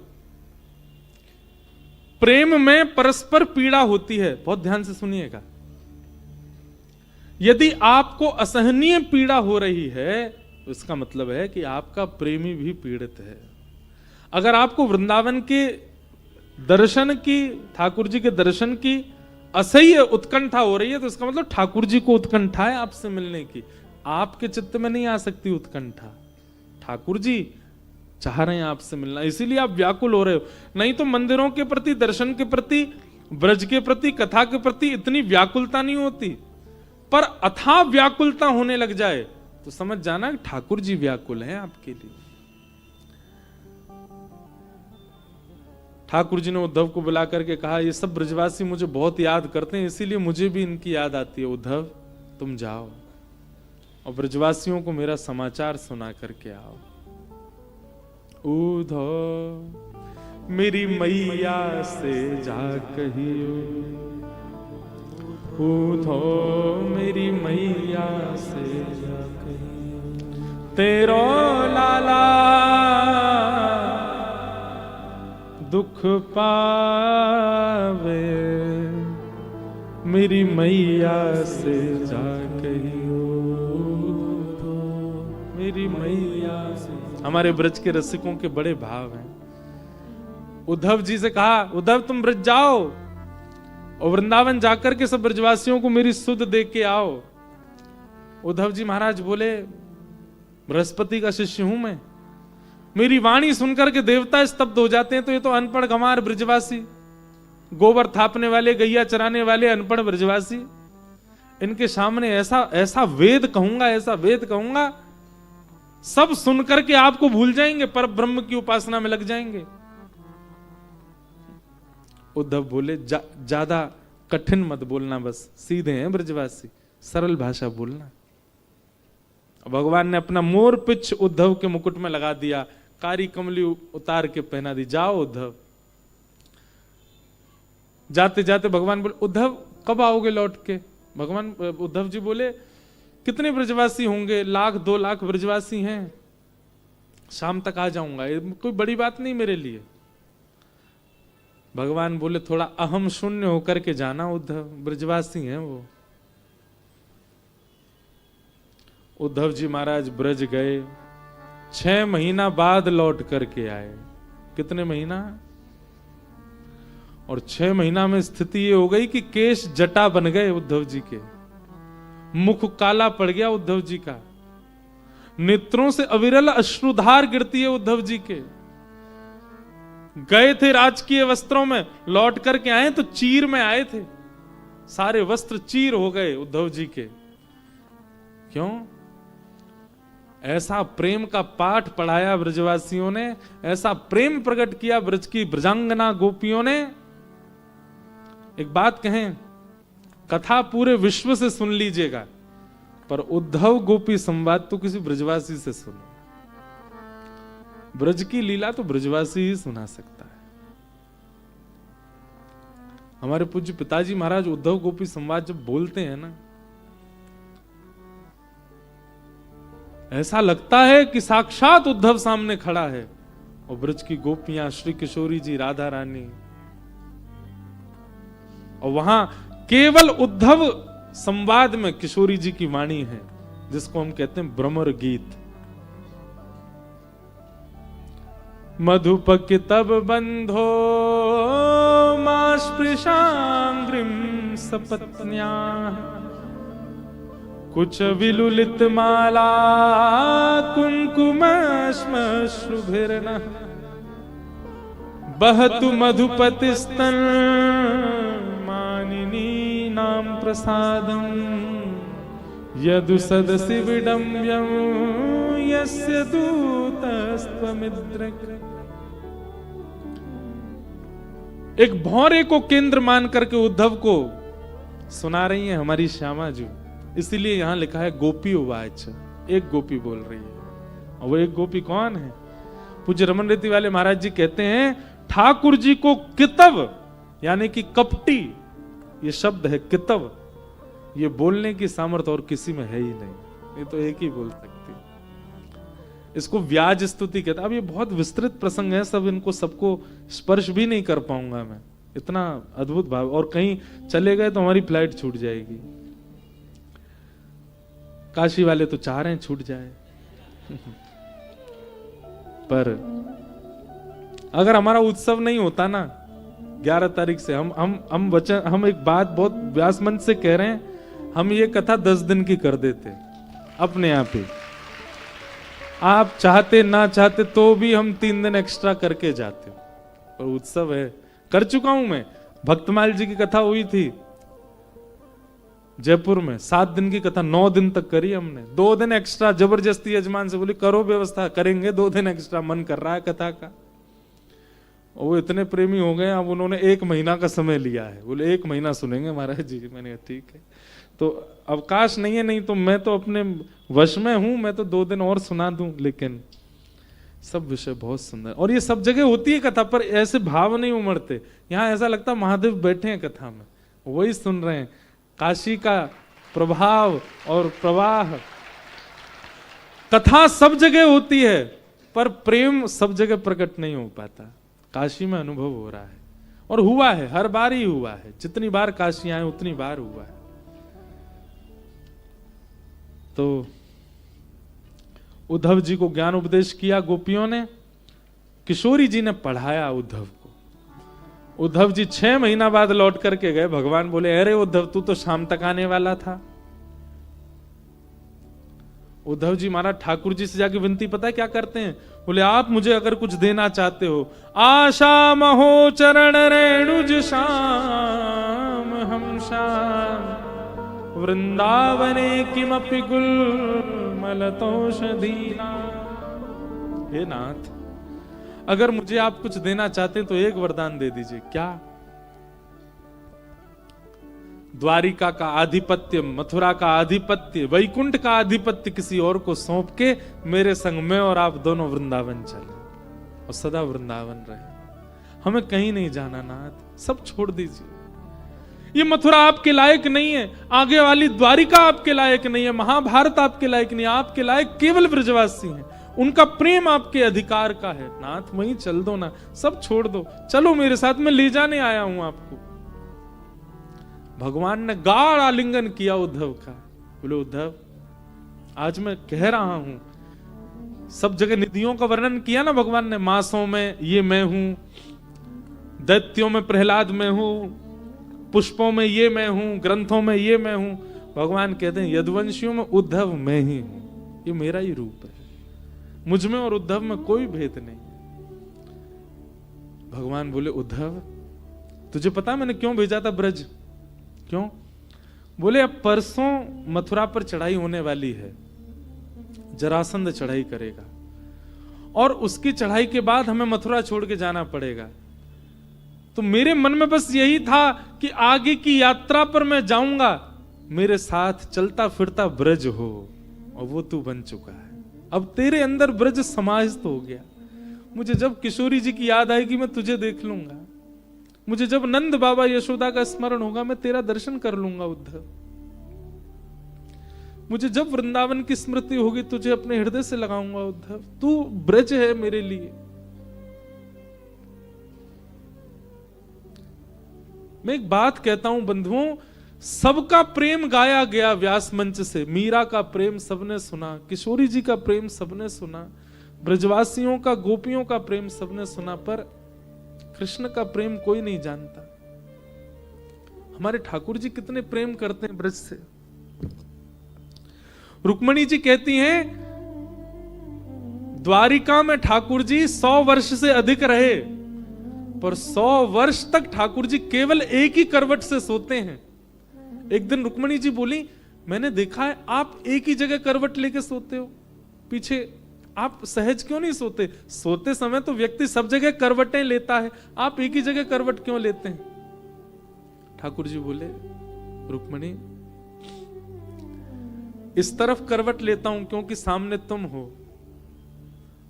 प्रेम में परस्पर पीड़ा होती है। बहुत ध्यान से सुनिएगा। यदि आपको असहनीय पीड़ा हो रही है तो इसका मतलब है कि आपका प्रेमी भी पीड़ित है। अगर आपको वृंदावन के दर्शन की, ठाकुर जी के दर्शन की असह्य उत्कंठा हो रही है तो इसका मतलब ठाकुर जी को उत्कंठा है आपसे मिलने की। आपके चित्त में नहीं आ सकती उत्कंठा, ठाकुर जी चाह रहे हैं आपसे मिलना, इसीलिए आप व्याकुल हो रहे हो। नहीं तो मंदिरों के प्रति, दर्शन के प्रति, ब्रज के प्रति, कथा के प्रति इतनी व्याकुलता नहीं होती। पर अथाह व्याकुलता होने लग जाए तो समझ जाना ठाकुर जी व्याकुल हैं आपके लिए। ठाकुर जी ने उद्धव को बुला करके कहा, ये सब ब्रजवासी मुझे बहुत याद करते हैं, इसीलिए मुझे भी इनकी याद आती है। उद्धव तुम जाओ और ब्रजवासियों को मेरा समाचार सुना करके आओ। उद्धव मेरी मैया से जा कहियो, उद्धव मेरी मैया से जा कहियो, तेरो लाला दुख पावे, मेरी मैया से जा कहियो, मेरी मैया से। हमारे ब्रज के रसिकों के बड़े भाव हैं। उद्धव जी से कहा, उद्धव तुम ब्रज जाओ और वृंदावन जाकर के सब ब्रजवासियों को मेरी सुध दे के आओ। उद्धव जी महाराज बोले, बृहस्पति का शिष्य हूं मैं, मेरी वाणी सुनकर के देवता स्तब्ध हो जाते हैं, तो ये तो अनपढ़ गंवार ब्रजवासी, गोबर थापने वाले, गैया चराने वाले अनपढ़ ब्रजवासी, इनके सामने ऐसा ऐसा वेद कहूंगा, ऐसा वेद कहूंगा, सब सुनकर के आपको भूल जाएंगे, पर ब्रह्म की उपासना में लग जाएंगे। उद्धव बोले, ज्यादा कठिन मत बोलना, बस सीधे हैं ब्रजवासी, सरल भाषा बोलना। भगवान ने अपना मोर पिच उद्धव के मुकुट में लगा दिया, कारी कमली उतार के पहना दी। जाओ उद्धव। जाते जाते भगवान बोले, उद्धव कब आओगे लौट के? भगवान उद्धव जी बोले, कितने ब्रजवासी होंगे? 1,00,000 2 लाख ब्रजवासी हैं, शाम तक आ जाऊंगा, ये कोई बड़ी बात नहीं मेरे लिए। भगवान बोले, थोड़ा अहम शून्य होकर के जाना उद्धव, ब्रजवासी हैं वो। उद्धव जी महाराज ब्रज गए, 6 महीना बाद लौट करके आए। कितने महीना? और 6 महीना में स्थिति ये हो गई कि केश जटा बन गए उद्धव जी के, मुख काला पड़ गया उद्धव जी का, नेत्रों से अविरल अश्रुधार गिरती है उद्धव जी के। गए थे राजकीय वस्त्रों में, लौट करके आए तो चीर में आए थे, सारे वस्त्र चीर हो गए उद्धव जी के। क्यों? ऐसा प्रेम का पाठ पढ़ाया ब्रजवासियों ने, ऐसा प्रेम प्रकट किया ब्रज की ब्रजांगना गोपियों ने। एक बात कहें, कथा पूरे विश्व से सुन लीजिएगा, पर उद्धव गोपी संवाद तो किसी ब्रजवासी से सुनो। ब्रज की लीला तो ब्रजवासी ही सुना सकता है। हमारे पूज्य पिताजी महाराज उद्धव गोपी संवाद जब बोलते हैं ना, ऐसा लगता है कि साक्षात उद्धव सामने खड़ा है और ब्रज की गोपियां, श्री किशोरी जी, राधा रानी, और वहां केवल उद्धव संवाद में किशोरी जी की वाणी है, जिसको हम कहते हैं भ्रमर गीत। मधुपक तब बंधो मास्पृशांग्रिम सपत्न्या कुछ विलुलित माला कुंकुमश्मश्रुभिर्न बहतु मधुपतिस्तन मानिनी नाम प्रसादम यदु सदसि विडम्यं यस्य दूतस्त्वमिद्रक। एक भौरे को केंद्र मान करके उद्धव को सुना रही है हमारी श्यामा जी, इसीलिए यहां लिखा है गोपी उवाच, एक गोपी बोल रही है। और वो एक गोपी कौन है? पूज्य रमन रेती वाले महाराज जी कहते हैं ठाकुर जी को कितव यानी कि कपटी, ये शब्द है कितव, ये बोलने की सामर्थ्य और किसी में है ही नहीं, ये तो एक ही बोल सकती है। इसको व्याज स्तुति कहते हैं। अब ये बहुत विस्तृत प्रसंग है, सब इनको सबको स्पर्श भी नहीं कर पाऊंगा मैं, इतना अद्भुत भाव, और कहीं चले गए तो हमारी फ्लाइट छूट जाएगी। काशी वाले तो चाह रहे हैं छूट जाए पर अगर हमारा उत्सव नहीं होता ना 11 तारीख से, हम एक बात बहुत व्यास मंच से कह रहे हैं, हम ये कथा 10 दिन की कर देते अपने आप ही। आप चाहते ना चाहते तो भी हम 3 दिन एक्स्ट्रा करके जाते हो, और उत्सव है। कर चुका हूं मैं, भक्तमाल जी की कथा हुई थी जयपुर में, 7 दिन की कथा 9 दिन तक करी हमने। 2 दिन एक्स्ट्रा जबरदस्ती यजमान से बोली करो व्यवस्था, करेंगे 2 दिन एक्स्ट्रा, मन कर रहा है कथा का। और वो इतने प्रेमी हो गए, अब उन्होंने 1 महीना का समय लिया है, बोले 1 महीना सुनेंगे महाराज जी। मैंने कहा ठीक है, तो अवकाश नहीं है, नहीं तो मैं तो अपने वश में हूं, मैं तो 2 दिन और सुना दूं। लेकिन सब विषय बहुत सुंदर, और ये सब जगह होती है कथा, पर ऐसे भाव नहीं उमड़ते। यहाँ ऐसा लगता महादेव बैठे हैं कथा में, वही सुन रहे हैं। काशी का प्रभाव और प्रवाह, कथा सब जगह होती है पर प्रेम सब जगह प्रकट नहीं हो पाता। काशी में अनुभव हो रहा है, और हुआ है, हर बार ही हुआ है। जितनी बार काशी आए उतनी बार हुआ है। तो उद्धव जी को ज्ञान उपदेश किया गोपियों ने, किशोरी जी ने पढ़ाया उद्धव को। उद्धव जी 6 महीना बाद लौट करके गए। भगवान बोले अरे उद्धव तू तो शाम तक आने वाला था। उद्धव जी महाराज ठाकुर जी से जाके विनती पता है क्या करते हैं? बोले आप मुझे अगर कुछ देना चाहते हो, आशा महो चरण रेणुज श्याम हम श्याम वृंदावने किमपि गुलमलतोषधीना। हे नाथ, अगर मुझे आप कुछ देना चाहते हैं तो एक वरदान दे दीजिए। क्या? द्वारिका का आधिपत्य, मथुरा का आधिपत्य, वैकुंठ का आधिपत्य किसी और को सौंप के मेरे संग में और आप दोनों वृंदावन चले और सदा वृंदावन रहे। हमें कहीं नहीं जाना नाथ, सब छोड़ दीजिए। ये मथुरा आपके लायक नहीं है, आगे वाली द्वारिका आपके लायक नहीं है, महाभारत आपके लायक नहीं है, आपके लायक केवल ब्रजवासी हैं। उनका प्रेम आपके अधिकार का है। नाथ वहीं चल दो ना, सब छोड़ दो, चलो मेरे साथ, में ले जाने आया हूं आपको। भगवान ने गाढ़ आलिंगन किया उद्धव का। बोले उद्धव आज मैं कह रहा हूं, सब जगह निधियों का वर्णन किया ना भगवान ने, मासों में ये मैं हूं, दैत्यों में प्रहलाद में हूं, पुष्पों में ये मैं हूं, ग्रंथों में ये मैं हूं। भगवान कहते हैं यदुवंशियों में उद्धव मैं ही हूं, ये मेरा ही रूप है, मुझ में और उद्धव में कोई भेद नहीं। भगवान बोले उद्धव तुझे पता है मैंने क्यों भेजा था ब्रज? क्यों? बोले अब परसों मथुरा पर चढ़ाई होने वाली है, जरासंध चढ़ाई करेगा, और उसकी चढ़ाई के बाद हमें मथुरा छोड़ के जाना पड़ेगा। तो मेरे मन में बस यही था कि आगे की यात्रा पर मैं जाऊंगा, मेरे साथ चलता फिरता ब्रज हो, और वो तू बन चुका है। अब तेरे अंदर ब्रज समाहित हो गया। मुझे जब किशोरी जी की याद आएगी मैं तुझे देख लूंगा, मुझे जब नंद बाबा यशोदा का स्मरण होगा मैं तेरा दर्शन कर लूंगा उद्धव। मुझे जब वृंदावन की स्मृति होगी तुझे अपने हृदय से लगाऊंगा उद्धव। तू ब्रज है मेरे लिए। मैं एक बात कहता हूं बंधुओं, सबका प्रेम गाया गया व्यास मंच से। मीरा का प्रेम सबने सुना, किशोरी जी का प्रेम सबने सुना, ब्रजवासियों का, गोपियों का प्रेम सबने सुना, पर कृष्ण का प्रेम कोई नहीं जानता। हमारे ठाकुर जी कितने प्रेम करते हैं ब्रज से। रुक्मणी जी कहती हैं, द्वारिका में ठाकुर जी 100 वर्ष से अधिक रहे, पर 100 वर्ष तक ठाकुर जी केवल एक ही करवट से सोते हैं। एक दिन रुक्मणी जी बोली, मैंने देखा है आप एक ही जगह करवट लेके सोते हो, पीछे आप सहज क्यों नहीं सोते? सोते समय तो व्यक्ति सब जगह करवटें लेता है, आप एक ही जगह करवट क्यों लेते हैं? ठाकुर जी बोले, रुक्मणी इस तरफ करवट लेता हूं क्योंकि सामने तुम हो,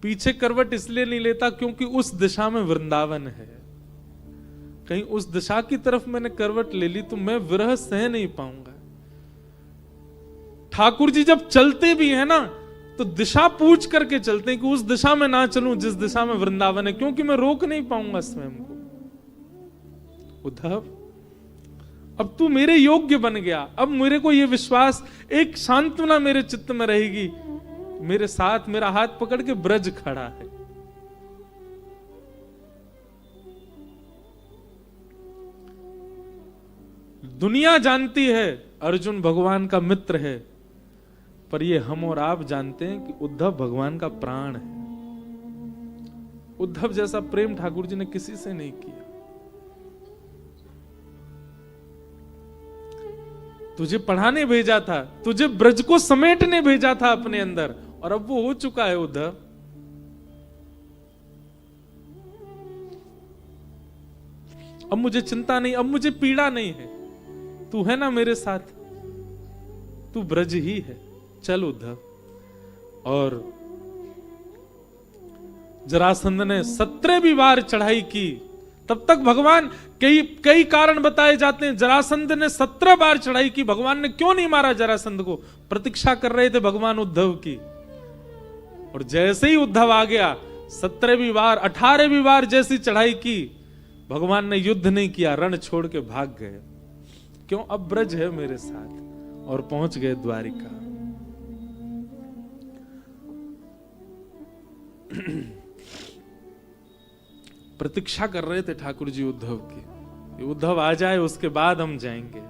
पीछे करवट इसलिए नहीं लेता क्योंकि उस दिशा में वृंदावन है। कहीं उस दिशा की तरफ मैंने करवट ले ली तो मैं विरह सह नहीं पाऊंगा। ठाकुर जी जब चलते भी है ना तो दिशा पूछ करके चलते हैं कि उस दिशा में ना चलूं जिस दिशा में वृंदावन है, क्योंकि मैं रोक नहीं पाऊंगा स्वयं को। उद्धव, अब तू मेरे योग्य बन गया, अब मेरे को यह विश्वास, एक सांत्वना मेरे चित्त में रहेगी, मेरे साथ मेरा हाथ पकड़ के ब्रज खड़ा है। दुनिया जानती है अर्जुन भगवान का मित्र है, पर ये हम और आप जानते हैं कि उद्धव भगवान का प्राण है। उद्धव जैसा प्रेम ठाकुर जी ने किसी से नहीं किया। तुझे पढ़ाने भेजा था, तुझे ब्रज को समेटने भेजा था अपने अंदर, और अब वो हो चुका है उद्धव। अब मुझे चिंता नहीं, अब मुझे पीड़ा नहीं है, तू है ना मेरे साथ, तू ब्रज ही है, चल उद्धव। और जरासंध ने 17वीं बार चढ़ाई की, तब तक भगवान, कई कारण बताए जाते हैं। जरासंध ने 17 बार चढ़ाई की, भगवान ने क्यों नहीं मारा जरासंध को? प्रतीक्षा कर रहे थे भगवान उद्धव की। और जैसे ही उद्धव आ गया, 17वीं बार 18वीं बार जैसी चढ़ाई की, भगवान ने युद्ध नहीं किया, रण छोड़ के भाग गए। क्यों? अब ब्रज है मेरे साथ, और पहुंच गए द्वारिका। प्रतीक्षा कर रहे थे ठाकुर जी उद्धव की, उद्धव आ जाए उसके बाद हम जाएंगे,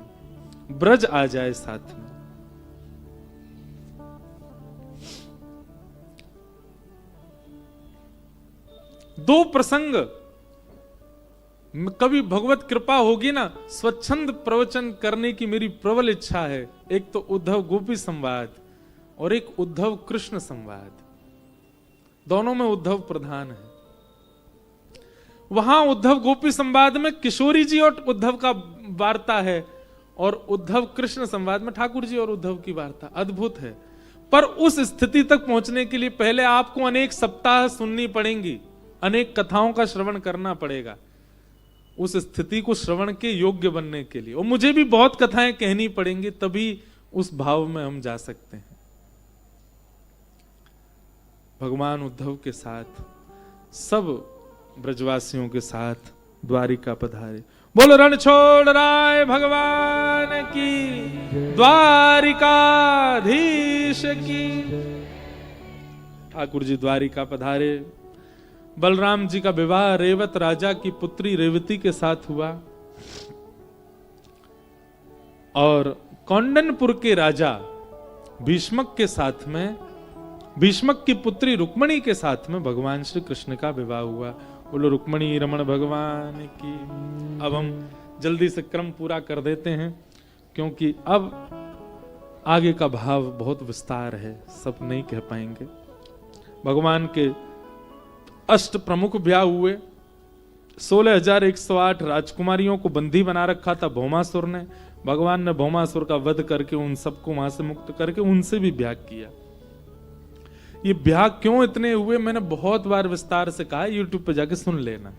ब्रज आ जाए साथ में। दो प्रसंग, कभी भगवत कृपा होगी ना, स्वच्छंद प्रवचन करने की मेरी प्रबल इच्छा है। एक तो उद्धव गोपी संवाद और एक उद्धव कृष्ण संवाद, दोनों में उद्धव प्रधान है। वहां उद्धव गोपी संवाद में किशोरी जी और उद्धव का वार्ता है, और उद्धव कृष्ण संवाद में ठाकुर जी और उद्धव की वार्ता। अद्भुत है। पर उस स्थिति तक पहुंचने के लिए पहले आपको अनेक सप्ताह सुननी पड़ेंगी, अनेक कथाओं का श्रवण करना पड़ेगा उस स्थिति को श्रवण के योग्य बनने के लिए। और मुझे भी बहुत कथाएं कहनी पड़ेंगी, तभी उस भाव में हम जा सकते हैं। भगवान उद्धव के साथ, सब ब्रजवासियों के साथ द्वारिका पधारे। बोलो रण छोड़ राय भगवान की, द्वारिकाधीश की। ठाकुर जी द्वारिका पधारे। बलराम जी का विवाह रेवत राजा की पुत्री रेवती के साथ हुआ, और कौंडनपुर के राजा भीष्मक के साथ में, भीष्मक की पुत्री रुक्मणी के साथ में भगवान श्री कृष्ण का विवाह हुआ। बोलो रुक्मणी रमण भगवान की। अब हम जल्दी से क्रम पूरा कर देते हैं, क्योंकि अब आगे का भाव बहुत विस्तार है, सब नहीं कह पाएंगे। भगवान के अष्ट प्रमुख ब्याह हुए। 16,108 राजकुमारियों को बंदी बना रखा था भौमासुर ने। भगवान ने भौमासुर का वध करके उन सबको वहां से मुक्त करके उनसे भी ब्याह किया। ये ब्याह क्यों इतने हुए, मैंने बहुत बार विस्तार से कहा, यूट्यूब पे जाके सुन लेना।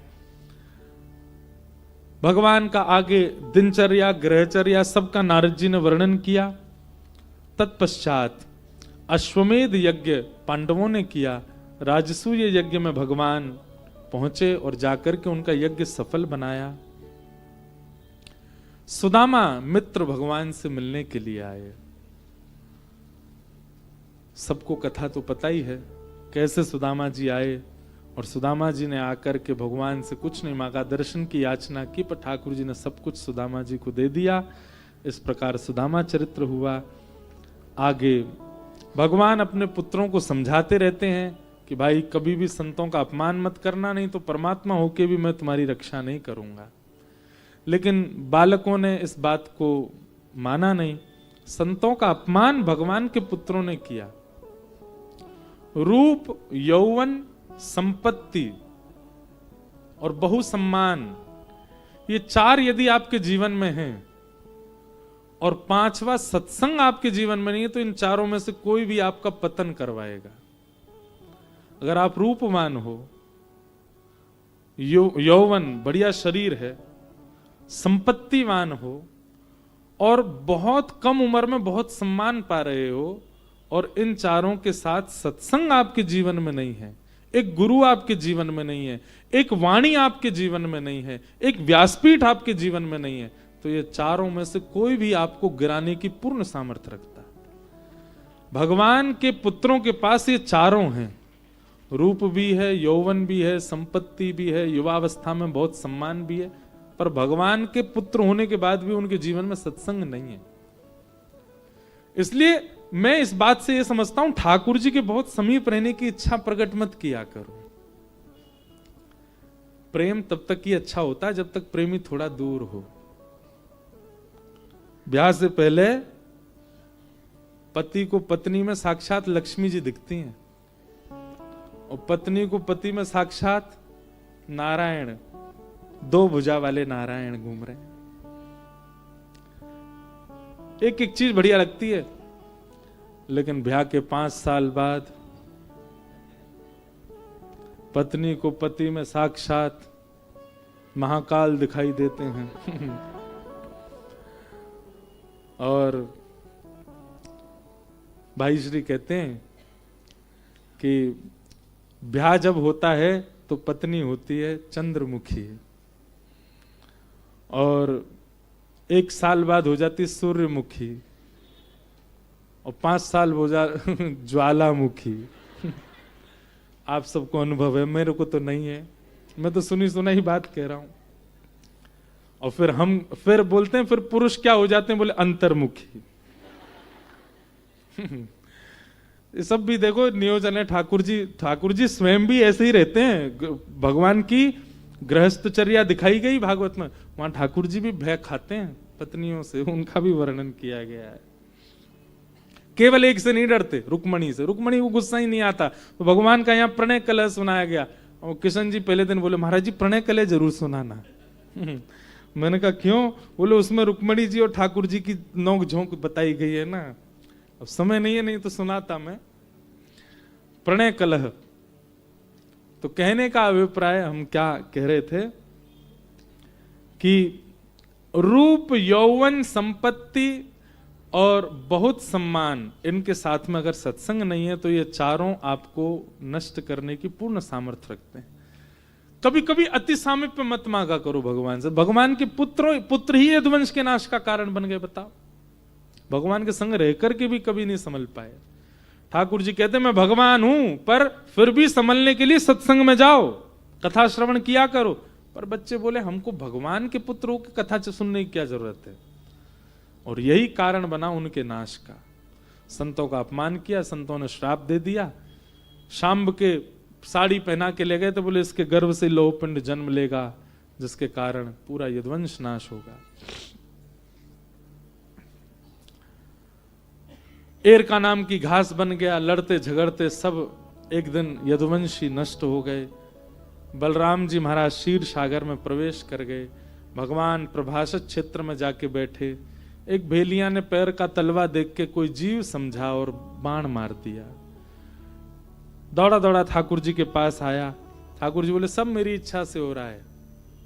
भगवान का आगे दिनचर्या, ग्रहचर्या सबका नारद जी ने वर्णन किया। तत्पश्चात अश्वमेध यज्ञ पांडवों ने किया। राजसूय यज्ञ में भगवान पहुंचे और जाकर के उनका यज्ञ सफल बनाया। सुदामा मित्र भगवान से मिलने के लिए आए। सबको कथा तो पता ही है कैसे सुदामा जी आए, और सुदामा जी ने आकर के भगवान से कुछ नहीं मांगा, दर्शन की याचना की, पर ठाकुर जी ने सब कुछ सुदामा जी को दे दिया। इस प्रकार सुदामा चरित्र हुआ। आगे भगवान अपने पुत्रों को समझाते रहते हैं कि भाई कभी भी संतों का अपमान मत करना, नहीं तो परमात्मा होके भी मैं तुम्हारी रक्षा नहीं करूंगा। लेकिन बालकों ने इस बात को माना नहीं। संतों का अपमान भगवान के पुत्रों ने किया। रूप, यौवन, संपत्ति और बहुसम्मान, ये चार यदि आपके जीवन में हैं और पांचवा सत्संग आपके जीवन में नहीं है, तो इन चारों में से कोई भी आपका पतन करवाएगा। अगर आप रूपवान हो, यौवन बढ़िया शरीर है, संपत्तिवान हो और बहुत कम उम्र में बहुत सम्मान पा रहे हो, और इन चारों के साथ सत्संग आपके जीवन में नहीं है, एक गुरु आपके जीवन में नहीं है, एक वाणी आपके जीवन में नहीं है, एक व्यासपीठ आपके जीवन में नहीं है, तो ये चारों में से कोई भी आपको गिराने की पूर्ण सामर्थ्य रखता है। भगवान के पुत्रों के पास ये चारों हैं। रूप भी है, यौवन भी है, संपत्ति भी है, युवावस्था में बहुत सम्मान भी है, पर भगवान के पुत्र होने के बाद भी उनके जीवन में सत्संग नहीं है। इसलिए मैं इस बात से यह समझता हूं, ठाकुर जी के बहुत समीप रहने की इच्छा प्रकट मत किया करो। प्रेम तब तक ही अच्छा होता है जब तक प्रेमी थोड़ा दूर हो। ब्याह से पहले पति को पत्नी में साक्षात लक्ष्मी जी दिखती हैं, और पत्नी को पति में साक्षात नारायण, दो भुजा वाले नारायण घूम रहे हैं। एक एक चीज बढ़िया लगती है, लेकिन ब्याह के 5 साल बाद पत्नी को पति में साक्षात महाकाल दिखाई देते हैं। और भाई श्री कहते हैं कि ब्याह जब होता है तो पत्नी होती है चंद्रमुखी, और 1 साल बाद हो जाती सूर्यमुखी, और 5 साल हो जा ज्वालामुखी। आप सबको अनुभव है, मेरे को तो नहीं है, मैं तो सुनी सुना ही बात कह रहा हूं। और फिर बोलते हैं, फिर पुरुष क्या हो जाते हैं, बोले अंतर्मुखी। ये सब भी देखो नियोजन है। ठाकुर जी स्वयं भी ऐसे ही रहते हैं। भगवान की गृहस्थचर्या दिखाई गई भागवत में, वहां ठाकुर जी भी भय खाते हैं पत्नियों से, उनका भी वर्णन किया गया है। केवल एक से नहीं डरते, रुक्मणी से। रुक्मणी को गुस्सा ही नहीं आता। तो भगवान का यहाँ प्रणय कलह सुनाया गया, और किशन जी पहले दिन बोले महाराज जी प्रणय कलह जरूर सुनाना। मैंने कहा क्यों? बोले उसमें रुक्मणी जी और ठाकुर जी की नोक झोंक बताई गई है ना। अब समय नहीं है, नहीं तो सुनाता मैं। प्रणय कलह, तो कहने का अभिप्राय हम क्या कह रहे थे कि रूप, यौवन, संपत्ति और बहुत सम्मान, इनके साथ में अगर सत्संग नहीं है तो ये चारों आपको नष्ट करने की पूर्ण सामर्थ्य रखते हैं। कभी कभी अति सामीप्य मत मांगा करो भगवान से। भगवान के पुत्र ही यदुवंश के नाश का कारण बन गए, बताओ। भगवान के संग रहकर के भी कभी नहीं संभल पाए। ठाकुर जी कहते मैं भगवान हूं, पर फिर भी संभलने के लिए सत्संग में जाओ, कथा श्रवण किया करो। पर बच्चे बोले हमको भगवान के पुत्र हो के कथा सुनने की क्या जरूरत है। और यही कारण बना उनके नाश का। संतों का अपमान किया, संतों ने श्राप दे दिया। शांब के साड़ी पहना के ले गए तो बोले इसके गर्भ से लौह पिंड जन्म लेगा, जिसके कारण पूरा यदुवंश नाश होगा। एर का नाम की घास बन गया, लड़ते झगड़ते सब एक दिन यदुवंशी नष्ट हो गए। बलराम जी महाराज क्षीर सागर में प्रवेश कर गए। भगवान प्रभाषित क्षेत्र में जाके बैठे। एक भेलिया ने पैर का तलवा देख के कोई जीव समझा और बाण मार दिया। दौड़ा दौड़ा ठाकुर जी के पास आया। ठाकुर जी बोले सब मेरी इच्छा से हो रहा है,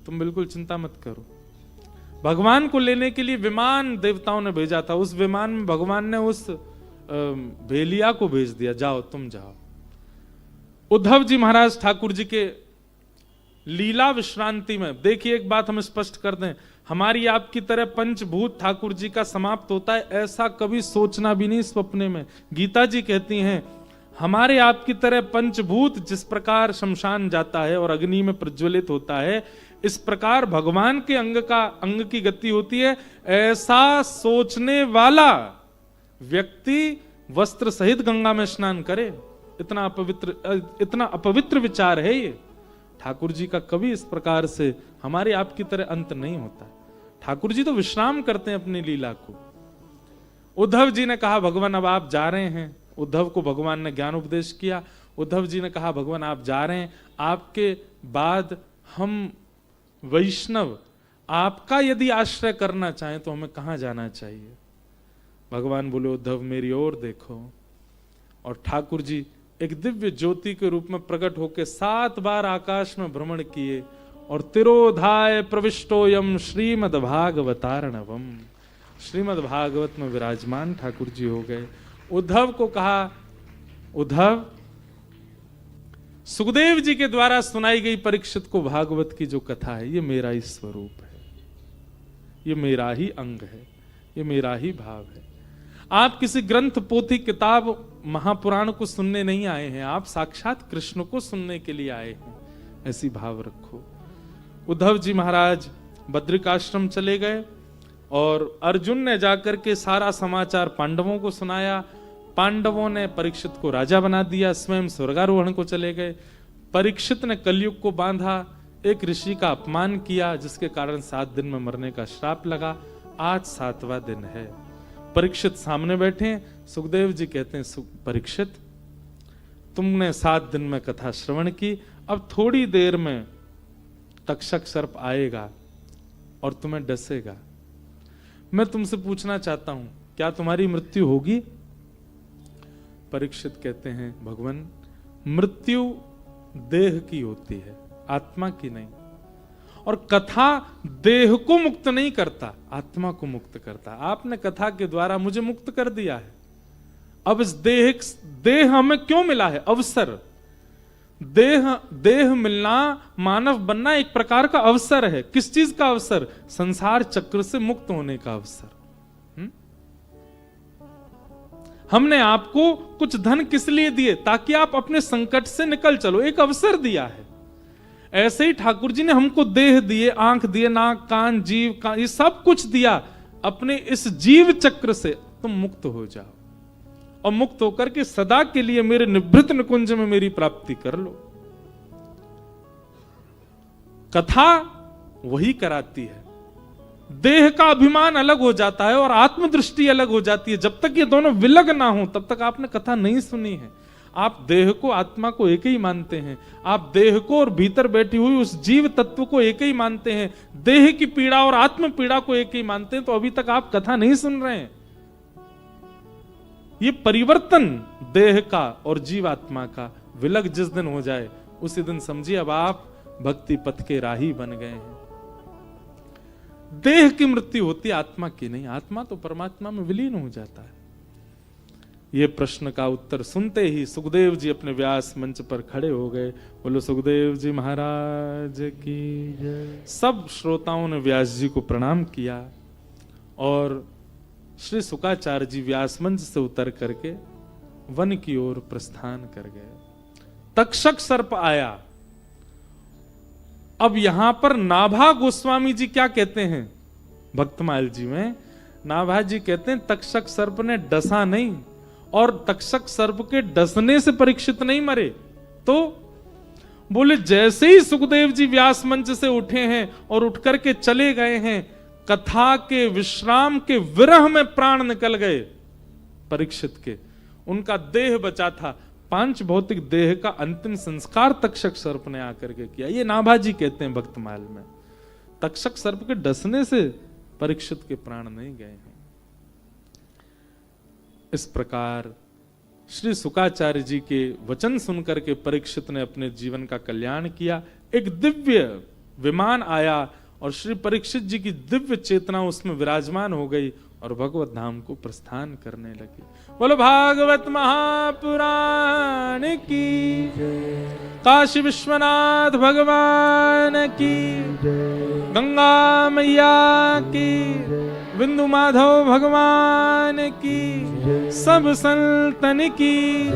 तुम बिल्कुल चिंता मत करो। भगवान को लेने के लिए विमान देवताओं ने भेजा था। उस विमान में भगवान ने उस भेलिया को भेज दिया, जाओ तुम जाओ। उद्धव जी महाराज ठाकुर जी के लीला विश्रांति में, देखिए एक बात हम स्पष्ट कर दें, हमारी आपकी तरह पंचभूत ठाकुर जी का समाप्त होता है, ऐसा कभी सोचना भी नहीं सपने में। गीता जी कहती हैं हमारे आपकी तरह पंचभूत जिस प्रकार शमशान जाता है और अग्नि में प्रज्वलित होता है, इस प्रकार भगवान के अंग की गति होती है। ऐसा सोचने वाला व्यक्ति वस्त्र सहित गंगा में स्नान करे। इतना अपवित्र विचार है ये। ठाकुर जी का कभी इस प्रकार से हमारे आपकी तरह अंत नहीं होता। ठाकुर जी तो विश्राम करते हैं अपनी लीला को। उद्धव जी ने कहा भगवान अब आप जा रहे हैं। उद्धव को भगवान ने ज्ञान उपदेश किया। उद्धव जी ने कहा भगवान आप जा रहे हैं, आपके बाद हम वैष्णव आपका यदि आश्रय करना चाहें तो हमें कहां जाना चाहिए। भगवान बोले उद्धव मेरी ओर देखो। और ठाकुर जी एक दिव्य ज्योति के रूप में प्रकट होकर 7 बार आकाश में भ्रमण किए और तिरोधाय प्रविष्टोयम श्रीमद् भागवतार्णवम, श्रीमद् भागवत में विराजमान ठाकुर जी हो गए। उद्धव को कहा उद्धव सुखदेव जी के द्वारा सुनाई गई परीक्षित को भागवत की जो कथा है ये मेरा ही स्वरूप है, ये मेरा ही अंग है, ये मेरा ही भाव है। आप किसी ग्रंथ पोथी किताब महापुराण को सुनने नहीं आए हैं, आप साक्षात कृष्ण को सुनने के लिए आए हैं, ऐसी भाव रखो। उद्धव जी महाराज बद्रिकाश्रम चले गए और अर्जुन ने जाकर के सारा समाचार पांडवों को सुनाया। पांडवों ने परीक्षित को राजा बना दिया, स्वयं स्वर्गारोहण को चले गए। परीक्षित ने कलयुग को बांधा, एक ऋषि का अपमान किया जिसके कारण 7 दिन में मरने का श्राप लगा। आज 7वां दिन है। परीक्षित सामने बैठे, सुखदेव जी कहते हैं परीक्षित तुमने 7 दिन में कथा श्रवण की, अब थोड़ी देर में तक्षक सर्प आएगा और तुम्हें डसेगा। मैं तुमसे पूछना चाहता हूं क्या तुम्हारी मृत्यु होगी? परीक्षित कहते हैं भगवान मृत्यु देह की होती है, आत्मा की नहीं। और कथा देह को मुक्त नहीं करता, आत्मा को मुक्त करता। आपने कथा के द्वारा मुझे मुक्त कर दिया है। अब इस देह हमें क्यों मिला है? अवसर। देह मिलना, मानव बनना एक प्रकार का अवसर है। किस चीज का अवसर? संसार चक्र से मुक्त होने का अवसर। हमने आपको कुछ धन किस लिए दिए? ताकि आप अपने संकट से निकल चलो, एक अवसर दिया है। ऐसे ही ठाकुर जी ने हमको देह दिए, आंख दिए, नाक कान जीव ये सब कुछ दिया। अपने इस जीव चक्र से तुम मुक्त हो जाओ और मुक्त होकर के सदा के लिए मेरे निभृत निकुंज में मेरी प्राप्ति कर लो। कथा वही कराती है। देह का अभिमान अलग हो जाता है और आत्मदृष्टि अलग हो जाती है। जब तक ये दोनों विलग ना हो तब तक आपने कथा नहीं सुनी है। आप देह को आत्मा को एक ही मानते हैं, आप देह को और भीतर बैठी हुई उस जीव तत्व को एक ही मानते हैं, देह की पीड़ा और आत्म पीड़ा को एक ही मानते हैं, तो अभी तक आप कथा नहीं सुन रहे हैं। ये परिवर्तन देह का और जीवात्मा का विलग जिस दिन हो जाए उसी दिन समझिए अब आप भक्ति पथ के राही बन गए हैं। देह की मृत्यु होती, आत्मा की नहीं। आत्मा तो परमात्मा में विलीन हो जाता है। ये प्रश्न का उत्तर सुनते ही सुखदेव जी अपने व्यास मंच पर खड़े हो गए। बोलो सुखदेव जी महाराज की जय। सब श्रोताओं ने व्यास जी को प्रणाम किया और श्री शुकाचार्य जी व्यास मंच से उतर करके वन की ओर प्रस्थान कर गए। तक्षक सर्प आया। अब यहां पर नाभा गोस्वामी जी क्या कहते हैं भक्तमाल जी में? नाभा जी कहते हैं तक्षक सर्प ने डसा नहीं और तक्षक सर्प के डसने से परीक्षित नहीं मरे। तो बोले जैसे ही सुखदेव जी व्यास मंच से उठे हैं और उठ करके चले गए हैं, कथा के विश्राम के विरह में प्राण निकल गए परीक्षित के। उनका देह बचा था, पांच भौतिक देह का अंतिम संस्कार तक्षक सर्प ने आकर के किया। ये नाभाजी कहते हैं भक्तमाल में। तक्षक सर्प के डसने से परीक्षित के प्राण नहीं गए हैं। इस प्रकार श्री शुकाचार्य जी के वचन सुनकर के परीक्षित ने अपने जीवन का कल्याण किया। एक दिव्य विमान आया और श्री परीक्षित जी की दिव्य चेतना उसमें विराजमान हो गई और भगवत धाम को प्रस्थान करने लगी। बोलो भागवत महापुराण की, काशी विश्वनाथ भगवान की। गंगा मैया की, बिंदु माधव भगवान की, सब संतन की,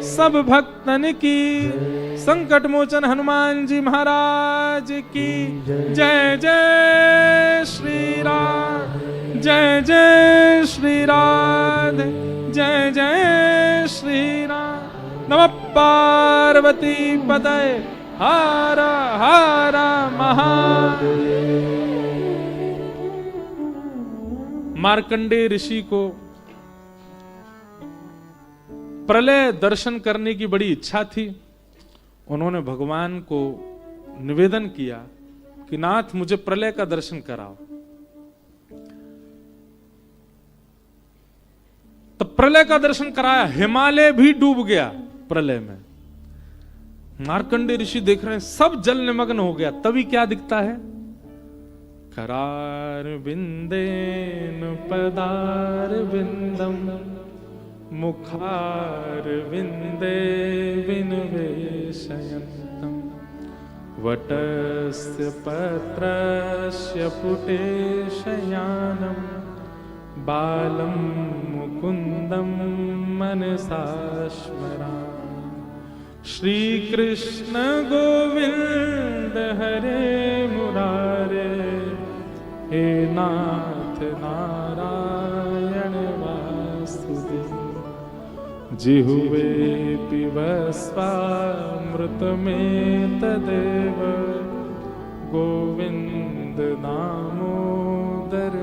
सब भक्तन की, संकट मोचन हनुमान जी महाराज की जय जय श्री राम, जय जय श्री राधे, जय जय श्री राम। नमः पार्वती पतये हर हर महादेव। मार्कंडेय ऋषि को प्रलय दर्शन करने की बड़ी इच्छा थी। उन्होंने भगवान को निवेदन किया कि नाथ मुझे प्रलय का दर्शन कराओ। तो प्रलय का दर्शन कराया, हिमालय भी डूब गया प्रलय में। मार्कंडेय ऋषि देख रहे हैं सब जल निमग्न हो गया। तभी क्या दिखता है, करार बिंदेन पदार बिंदम, मुखार बिंदे विनवेशयन्तम, वटस्य पत्रस्य पुटे शयानम, बालम मुकुंदम मनसा स्मरामि। श्री कृष्ण गोविंद हरे मुरारे, हे नाथ नारायण वासुदेव। जिह्वे पिबस्वामृतमेतदेव, गोविंद दामोदर।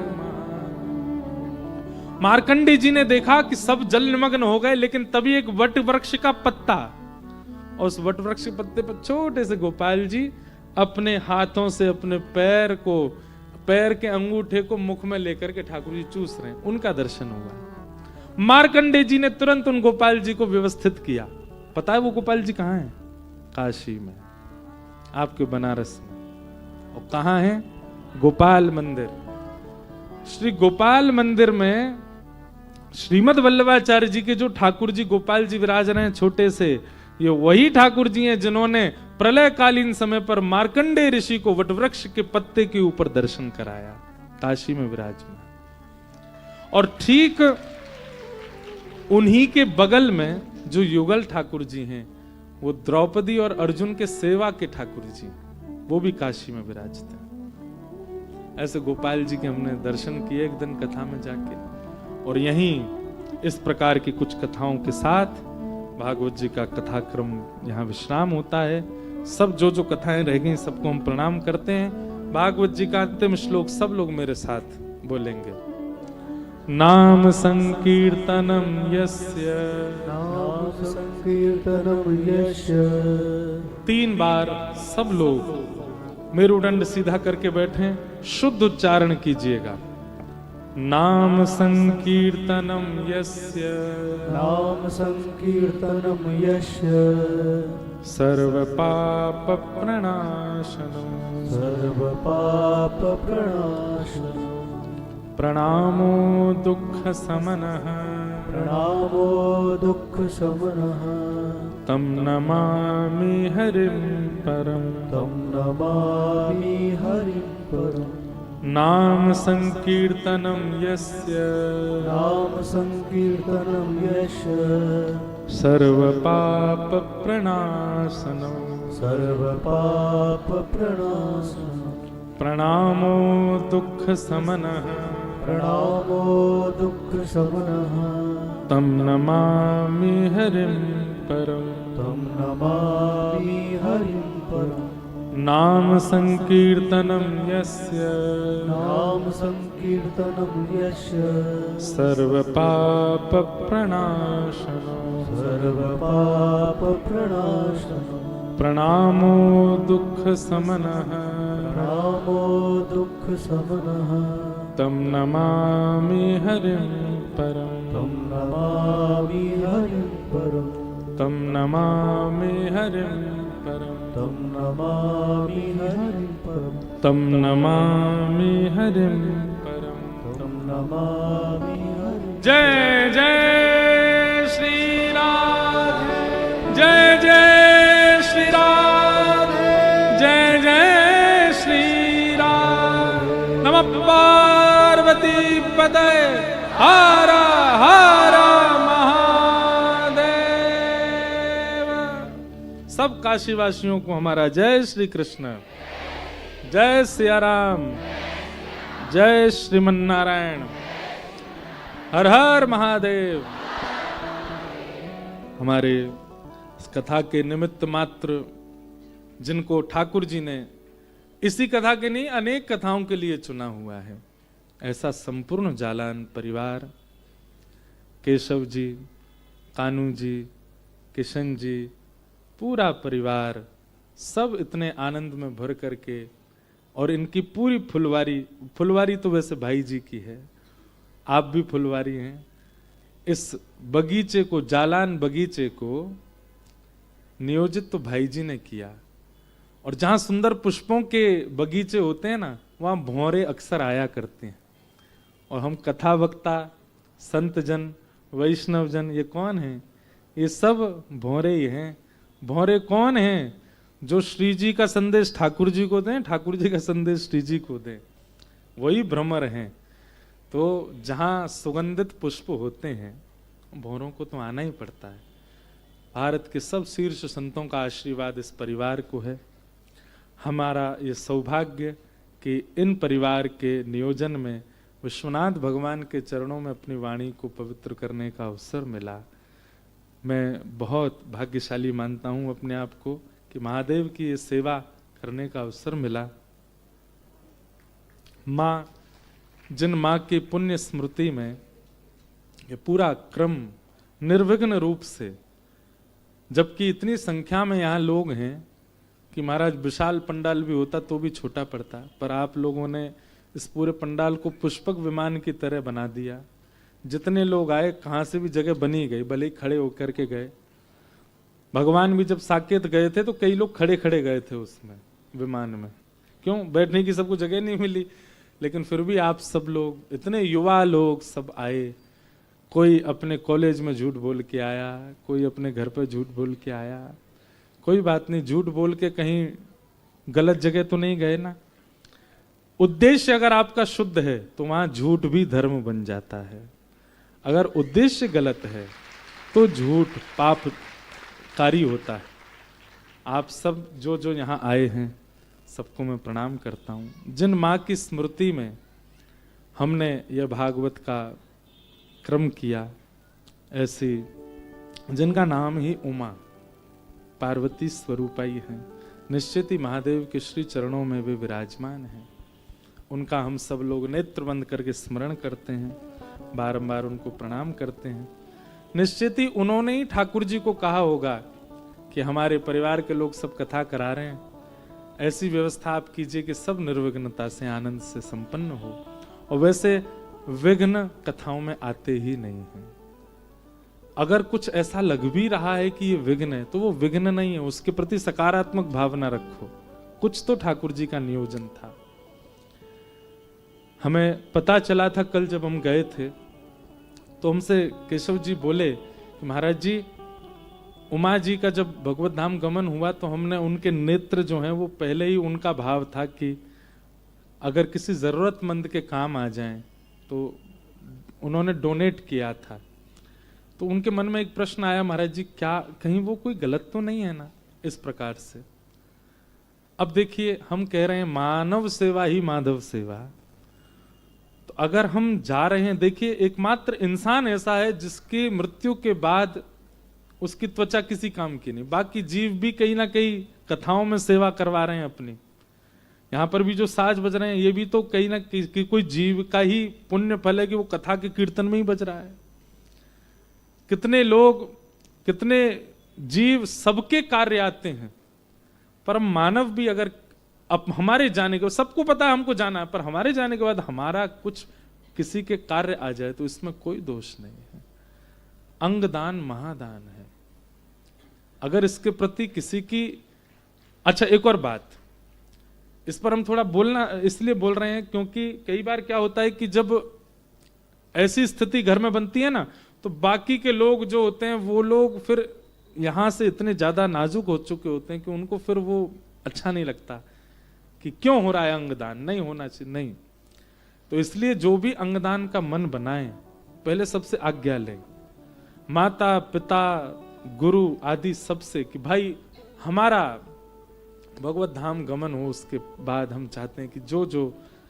मार्कंडेय जी ने देखा कि सब जल निमग्न हो गए, लेकिन तभी एक वट वृक्ष का पत्ता, और उस वट वृक्ष के पत्ते पर छोटे से गोपाल जी अपने हाथों से अपने पैर के अंगूठे को मुख में लेकर के ठाकुर जी चूस रहे हैं। उनका दर्शन हुआ। मार्कंडेय जी ने तुरंत उन गोपाल जी को व्यवस्थित किया। पता है वो गोपाल जी कहां हैं? काशी में, आपके बनारस में। और कहां है? गोपाल मंदिर। श्री गोपाल मंदिर में श्रीमद वल्लभाचार्य जी के जो ठाकुर जी गोपाल जी विराज रहे हैं छोटे से, ये वही ठाकुर जी हैं जिन्होंने प्रलय कालीन समय पर मार्कंडेय ऋषि को वटवृक्ष के पत्ते के ऊपर दर्शन कराया, काशी में विराजमान। और ठीक उन्हीं के बगल में जो युगल ठाकुर जी हैं, वो द्रौपदी और अर्जुन के सेवा के ठाकुर जी, वो भी काशी में विराजते हैं। ऐसे गोपाल जी के हमने दर्शन किए एक दिन कथा में जाके। और यहीं इस प्रकार की कुछ कथाओं के साथ भागवत जी का कथाक्रम यहाँ विश्राम होता है। सब जो जो कथाएं रह गई सबको हम प्रणाम करते हैं। भागवत जी का अंतिम श्लोक सब लोग मेरे साथ बोलेंगे। नाम संकीर्तनम यस्य, नाम संकीर्तनम यस्य। 3 बार सब लोग मेरुदंड सीधा करके बैठें, शुद्ध उच्चारण कीजिएगा। नाम संकीर्तनम यस्य, नाम संकीर्तनम यस्य। सर्व पाप प्रणाशनम, सर्व पाप प्रणाशनम। प्रणामो दुख समनः, प्रणामो दुख समनः। तम नमामि हरिं परम, तम नमामि हरिं परम। नाम संकीर्तनम यस्य, नाम संकीर्तनम यस्य। सर्व पाप प्रणाशनम, सर्व पाप प्रणाशनम। प्रणामो दुख समनः, प्रणामो दुख समनः। तम नमामि हरिं परम, तम नमामि हरिं परम। नाम संकीर्तनम यस्य, नाम संकीर्तनम यस्य। सर्व पाप प्रणाशनम, सर्व पाप प्रणाशनम। प्रणामो दुख समनः, प्रणामो दुख समनः। तम नमामि हरिं परम, तम नमामि हरिं परम। तम नमामि हरिं परम, तम नमामि हरिं परम। तम नमामि हरिं परम। तम नमामि हरिं। जय जय श्री राधे, जय जय श्री राधे, जय जय श्री राधे। पार्वती पते हर हर महादेव। सब काशीवासियों को हमारा जय श्री कृष्ण, जय सिया राम, जय श्रीमन नारायण, हर हर महादेव। हमारे इस कथा के निमित्त मात्र जिनको ठाकुर जी ने इसी कथा के नहीं अनेक कथाओं के लिए चुना हुआ है, ऐसा संपूर्ण जालान परिवार, केशव जी, कानू जी, किशन जी, पूरा परिवार सब इतने आनंद में भर करके, और इनकी पूरी फुलवारी तो वैसे भाई जी की है, आप भी फुलवारी हैं। इस बगीचे को, जालान बगीचे को नियोजित तो भाई जी ने किया, और जहां सुंदर पुष्पों के बगीचे होते हैं ना, वहां भौरे अक्सर आया करते हैं। और हम कथा वक्ता, संत जन, वैष्णव जन, ये कौन है? ये सब भौरे ही हैं। भौरे कौन हैं? जो श्री जी का संदेश ठाकुर जी को दें, ठाकुर जी का संदेश श्री जी को दें, वही भ्रमर हैं। तो जहां सुगंधित पुष्प होते हैं, भौरों को तो आना ही पड़ता है। भारत के सब शीर्ष संतों का आशीर्वाद इस परिवार को है। हमारा ये सौभाग्य कि इन परिवार के नियोजन में विश्वनाथ भगवान के चरणों में अपनी वाणी को पवित्र करने का अवसर मिला। मैं बहुत भाग्यशाली मानता हूं अपने आप को कि महादेव की ये सेवा करने का अवसर मिला। माँ, जिन माँ की पुण्य स्मृति में ये पूरा क्रम निर्विघ्न रूप से, जबकि इतनी संख्या में यहाँ लोग हैं कि महाराज विशाल पंडाल भी होता तो भी छोटा पड़ता, पर आप लोगों ने इस पूरे पंडाल को पुष्पक विमान की तरह बना दिया। जितने लोग आए, कहाँ से भी जगह बनी गई, भले ही खड़े होकर के गए। भगवान भी जब साकेत गए थे तो कई लोग खड़े खड़े गए थे उसमें, विमान में। क्यों? बैठने की सबको जगह नहीं मिली। लेकिन फिर भी आप सब लोग, इतने युवा लोग सब आए। कोई अपने कॉलेज में झूठ बोल के आया, कोई अपने घर पर झूठ बोल के आया। कोई बात नहीं, झूठ बोल के कहीं गलत जगह तो नहीं गए ना। उद्देश्य अगर आपका शुद्ध है तो वहां झूठ भी धर्म बन जाता है। अगर उद्देश्य गलत है तो झूठ पापकारी होता है। आप सब जो यहाँ आए हैं, सबको मैं प्रणाम करता हूँ। जिन माँ की स्मृति में हमने यह भागवत का क्रम किया, ऐसी जिनका नाम ही उमा पार्वती स्वरूपाई है, निश्चित ही महादेव के श्री चरणों में वे विराजमान हैं। उनका हम सब लोग नेत्र बंद करके स्मरण करते हैं, बारंबार उनको प्रणाम करते हैं। निश्चित ही उन्होंने ही ठाकुर जी को कहा होगा कि हमारे परिवार के लोग सब कथा करा रहे हैं, ऐसी व्यवस्था आप कीजिए कि सब निर्विघ्नता से, आनंद से संपन्न हो। और वैसे विघ्न कथाओं में आते ही नहीं हैं। अगर कुछ ऐसा लग भी रहा है कि ये विघ्न है, तो वो विघ्न नहीं है, उसके प्रति सकारात्मक भावना रखो। कुछ तो ठाकुर जी का नियोजन था। हमें पता चला था कल जब हम गए थे, तो हमसे केशव जी बोले कि महाराज जी, उमा जी का जब भगवत धाम गमन हुआ तो हमने उनके नेत्र जो हैं, वो पहले ही उनका भाव था कि अगर किसी जरूरतमंद के काम आ जाएं, तो उन्होंने डोनेट किया था। तो उनके मन में एक प्रश्न आया, महाराज जी क्या कहीं वो कोई गलत तो नहीं है ना इस प्रकार से। अब देखिए, हम कह रहे हैं मानव सेवा ही माधव सेवा। तो अगर हम जा रहे हैं, देखिए एकमात्र इंसान ऐसा है जिसकी मृत्यु के बाद उसकी त्वचा किसी काम की नहीं। बाकी जीव भी कहीं ना कहीं कथाओं में सेवा करवा रहे हैं अपनी। यहाँ पर भी जो साज बज रहे हैं, ये भी तो कहीं ना कहीं कोई जीव का ही पुण्य फल है कि वो कथा के कीर्तन में ही बज रहा है। कितने लोग, कितने जीव, सबके कार्य आते हैं। परम मानव भी अगर अब हमारे जाने के, सबको पता है हमको जाना है, पर हमारे जाने के बाद हमारा कुछ किसी के कार्य आ जाए तो इसमें कोई दोष नहीं है। अंगदान महादान है। अगर इसके प्रति किसी की, अच्छा एक और बात, इस पर हम थोड़ा बोलना इसलिए बोल रहे हैं क्योंकि कई बार क्या होता है कि जब ऐसी स्थिति घर में बनती है ना, तो बाकी के लोग जो होते हैं वो लोग फिर यहां से इतने ज्यादा नाजुक हो चुके होते हैं कि उनको फिर वो अच्छा नहीं लगता कि क्यों हो रहा है अंगदान, नहीं होना चाहिए। नहीं, तो इसलिए जो भी अंगदान का मन बनाए पहले सबसे आज्ञा लें, माता पिता गुरु आदि सबसे, कि भाई हमारा भगवत धाम गमन हो। उसके बाद हम चाहते हैं कि जो जो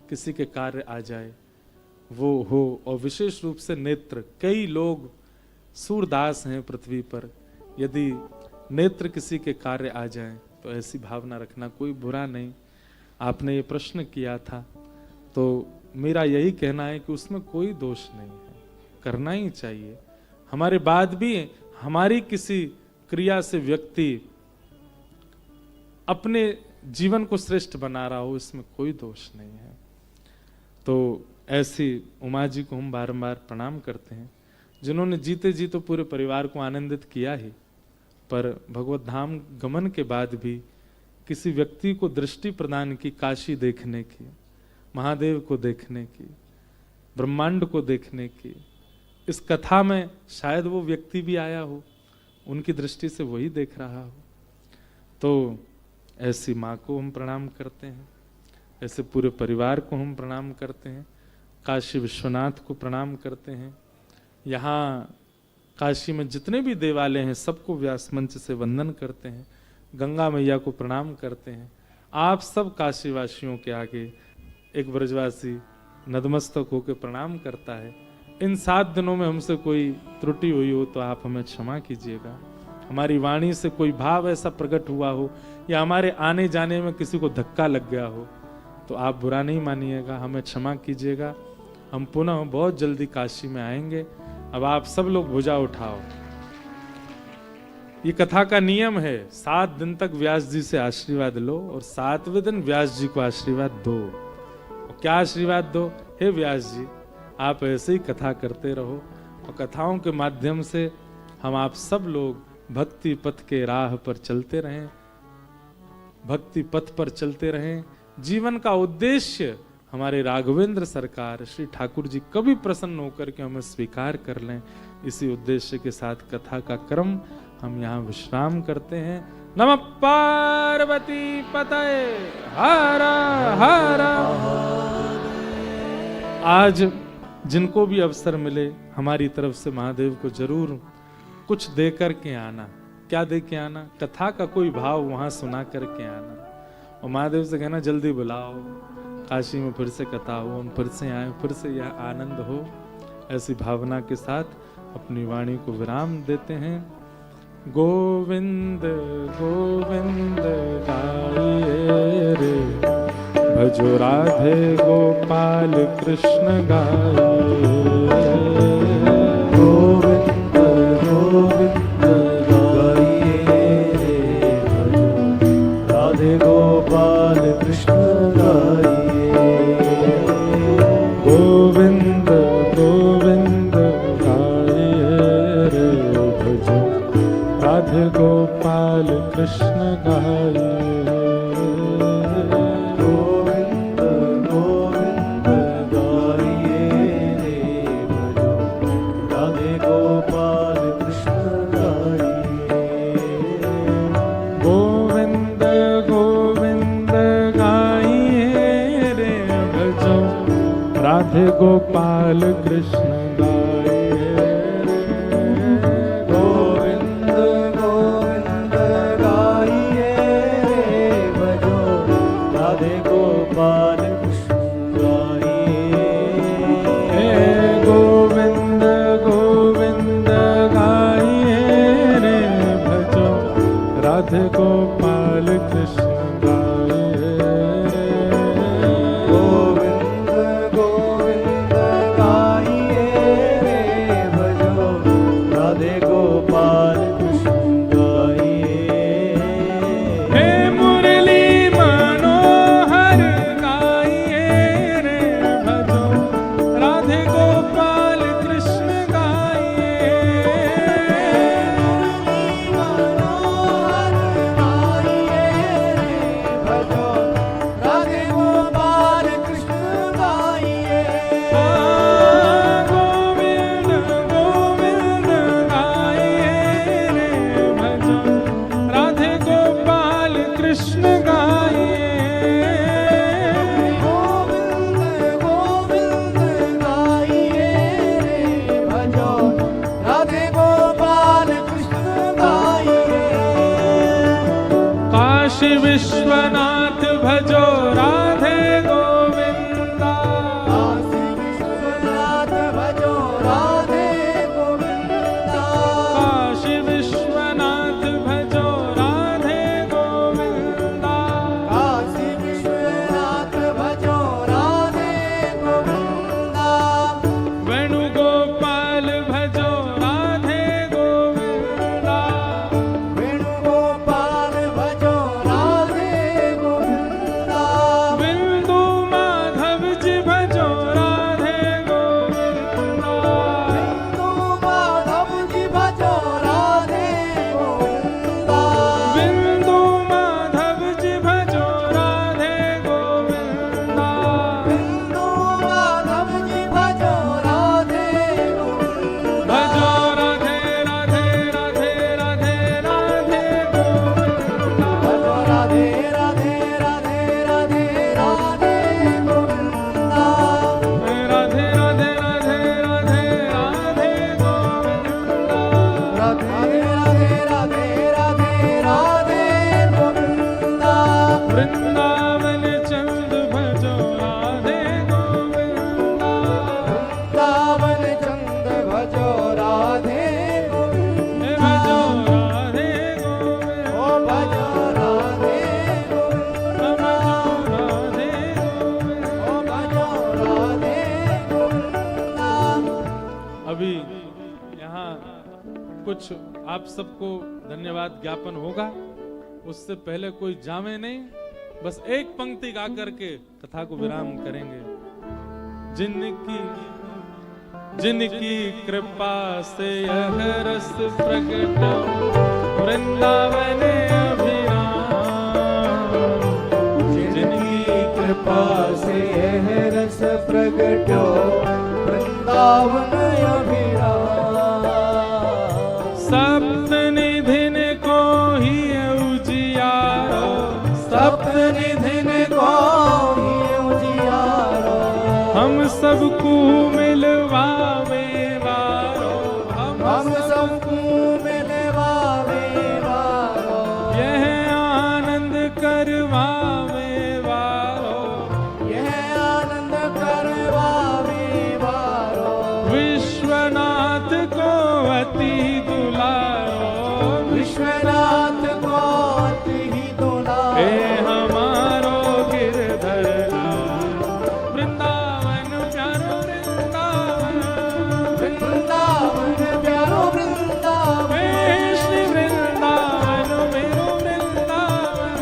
किसी के कार्य आ जाए वो हो। और विशेष रूप से नेत्र, कई लोग सूरदास हैं पृथ्वी पर, यदि नेत्र किसी के कार्य आ जाए तो ऐसी भावना रखना कोई बुरा नहीं। आपने ये प्रश्न किया था तो मेरा यही कहना है कि उसमें कोई दोष नहीं है, करना ही चाहिए। हमारे बाद भी हमारी किसी क्रिया से व्यक्ति अपने जीवन को श्रेष्ठ बना रहा हो, इसमें कोई दोष नहीं है। तो ऐसी उमा जी को हम बारंबार प्रणाम करते हैं, जिन्होंने जीते जी तो पूरे परिवार को आनंदित किया ही, पर भगवत धाम गमन के बाद भी किसी व्यक्ति को दृष्टि प्रदान की, काशी देखने की, महादेव को देखने की, ब्रह्मांड को देखने की। इस कथा में शायद वो व्यक्ति भी आया हो, उनकी दृष्टि से वही देख रहा हो। तो ऐसी माँ को हम प्रणाम करते हैं, ऐसे पूरे परिवार को हम प्रणाम करते हैं, काशी विश्वनाथ को प्रणाम करते हैं। यहाँ काशी में जितने भी देवालय हैं सबको व्यास मंच से वंदन करते हैं, गंगा मैया को प्रणाम करते हैं। आप सब काशीवासियों के आगे एक ब्रजवासी नतमस्तक होकर प्रणाम करता है। इन 7 दिनों में हमसे कोई त्रुटि हुई हो तो आप हमें क्षमा कीजिएगा। हमारी वाणी से कोई भाव ऐसा प्रकट हुआ हो या हमारे आने जाने में किसी को धक्का लग गया हो तो आप बुरा नहीं मानिएगा, हमें क्षमा कीजिएगा। हम पुनः बहुत जल्दी काशी में आएंगे। अब आप सब लोग भुजा उठाओ। ये कथा का नियम है, 7 दिन तक व्यास जी से आशीर्वाद लो और 7वें दिन व्यास जी को आशीर्वाद दो। और क्या आशीर्वाद दो? हे व्यास जी, आप ऐसे ही कथा करते रहो और कथाओं के माध्यम से हम आप सब लोग भक्ति पथ के राह पर चलते रहें, भक्ति पथ पर चलते रहें। जीवन का उद्देश्य हमारे राघवेंद्र सरकार श्री ठाकुर जी कभी प्रसन्न होकर के हमें स्वीकार कर लें, इसी उद्देश्य के साथ कथा का क्रम हम यहाँ विश्राम करते हैं। नमः पार्वती पतये हर हर। आज जिनको भी अवसर मिले हमारी तरफ से महादेव को जरूर कुछ दे करके आना। क्या दे के आना? कथा का कोई भाव वहां सुना करके आना और महादेव से कहना जल्दी बुलाओ, काशी में फिर से कथा हो, हम फिर से आए, फिर से यह आनंद हो। ऐसी भावना के साथ अपनी वाणी को विराम देते हैं। गोविंद गोविंद गाइए रे, भजो राधे गोपाल कृष्ण गाइए। गोविंद गोविंद गाइए रे, भजो राधे गोपाल कृष्ण गाइए। गोविंद गोविंद गाइए रे, भजो राधे गोपाल कृष्ण गाइए। गोविंद गोविंद गाइए रे, भजो राधे गोपाल कृष्ण गाइए। गोविंद गोविंद गाइए रे, भजो राधे गोपाल कृष्ण गाइए। गोविंद गोविंद गाइए रे, भजो राधे गोपाल कृष्ण गाइए। गोविंद गोविंद गाइए रे, भजो राधे गोपाल कृष्ण गाइए। गोविंद गोविंद गाइए विश्वनाथ भजो राधे गोविंदा। काशी विश्वनाथ भजो राधे गोविंदा। काशी विश्वनाथ भजो राधे गोविंदा। काशी विश्वनाथ भजो राधे गोविंदा। वेणुगोपाल भजो राधे गोविंदा। वेणुगोपाल भजो राधे गोविंदा। बिंदु माधव जी भजो राधे गोविंदा। बिंदु माधव जी भजो राधे गोविंदा। बिंदु माधव जी भजो राधे गोविंदा। बिंदु माधव जी भजो राधे गोविंदा। भजो राधे राधे राधे राधे राधे गोविंदा। भजो राधे राधे राधे राधे राधे गोविंदा। राधे राधे राधे राधे राधे गोविंदा। राधे राधे राधे राधे राधे गोविंदा। वृंदावन चंद भजो राधे गोविंदा। वृंदावन चंद भजो राधे गोविंदा। भजो राधे गोविंदा। ओ भजो राधे गोविंदा। भजो राधे गोविंदा। ओ भजो राधे गोविंदा। अभी यहाँ कुछ आप सबको धन्यवाद ज्ञापन होगा, उससे पहले कोई जामे नहीं, बस एक पंक्ति गा करके कथा को विराम करेंगे। जिनकी कृपा से यह रस प्रकट वृंदावन अभिराम। जिनकी कृपा से यह रस प्रगटो वृंदावन अभिराम। सप्त निधिन को ही उजियारो। सप्त निधिन को ही उजियारो। हम सबको मिलवावे वारो। हम सबको मिलवावे वारो। यह आनंद करवावे वारो। यह आनंद करवावे वारो। विश्वनाथ को अति दुलारो। विश्वनाथ को अति ही दुलारो। हे हमारो गिरधर लाल। वृंदावन प्यारो वृंदावन। वृंदावन प्यारो वृंदावन। हे श्री वृंदावन मेरो वृंदावन।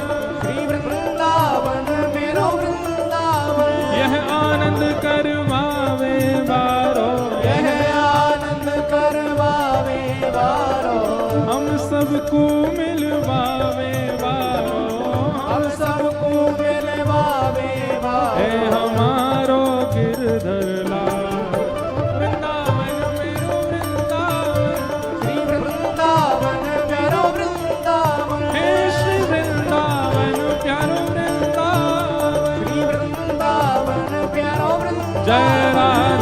श्री वृंदावन मेरो वृंदावन। यह आनंद करवावे वारो। यह आनंद करवावे वारो। हम सबको मिलवावे वारो। हम सबको मिलवावे हे वारो। हमारो गिरधर लाल। वृंदावन मेरो वृंदावन। श्री वृंदावन मेरो वृंदावन। हे श्री वृंदावन प्यारो वृंदावन। श्री वृंदावन प्यारो वृंदावन। जय राधे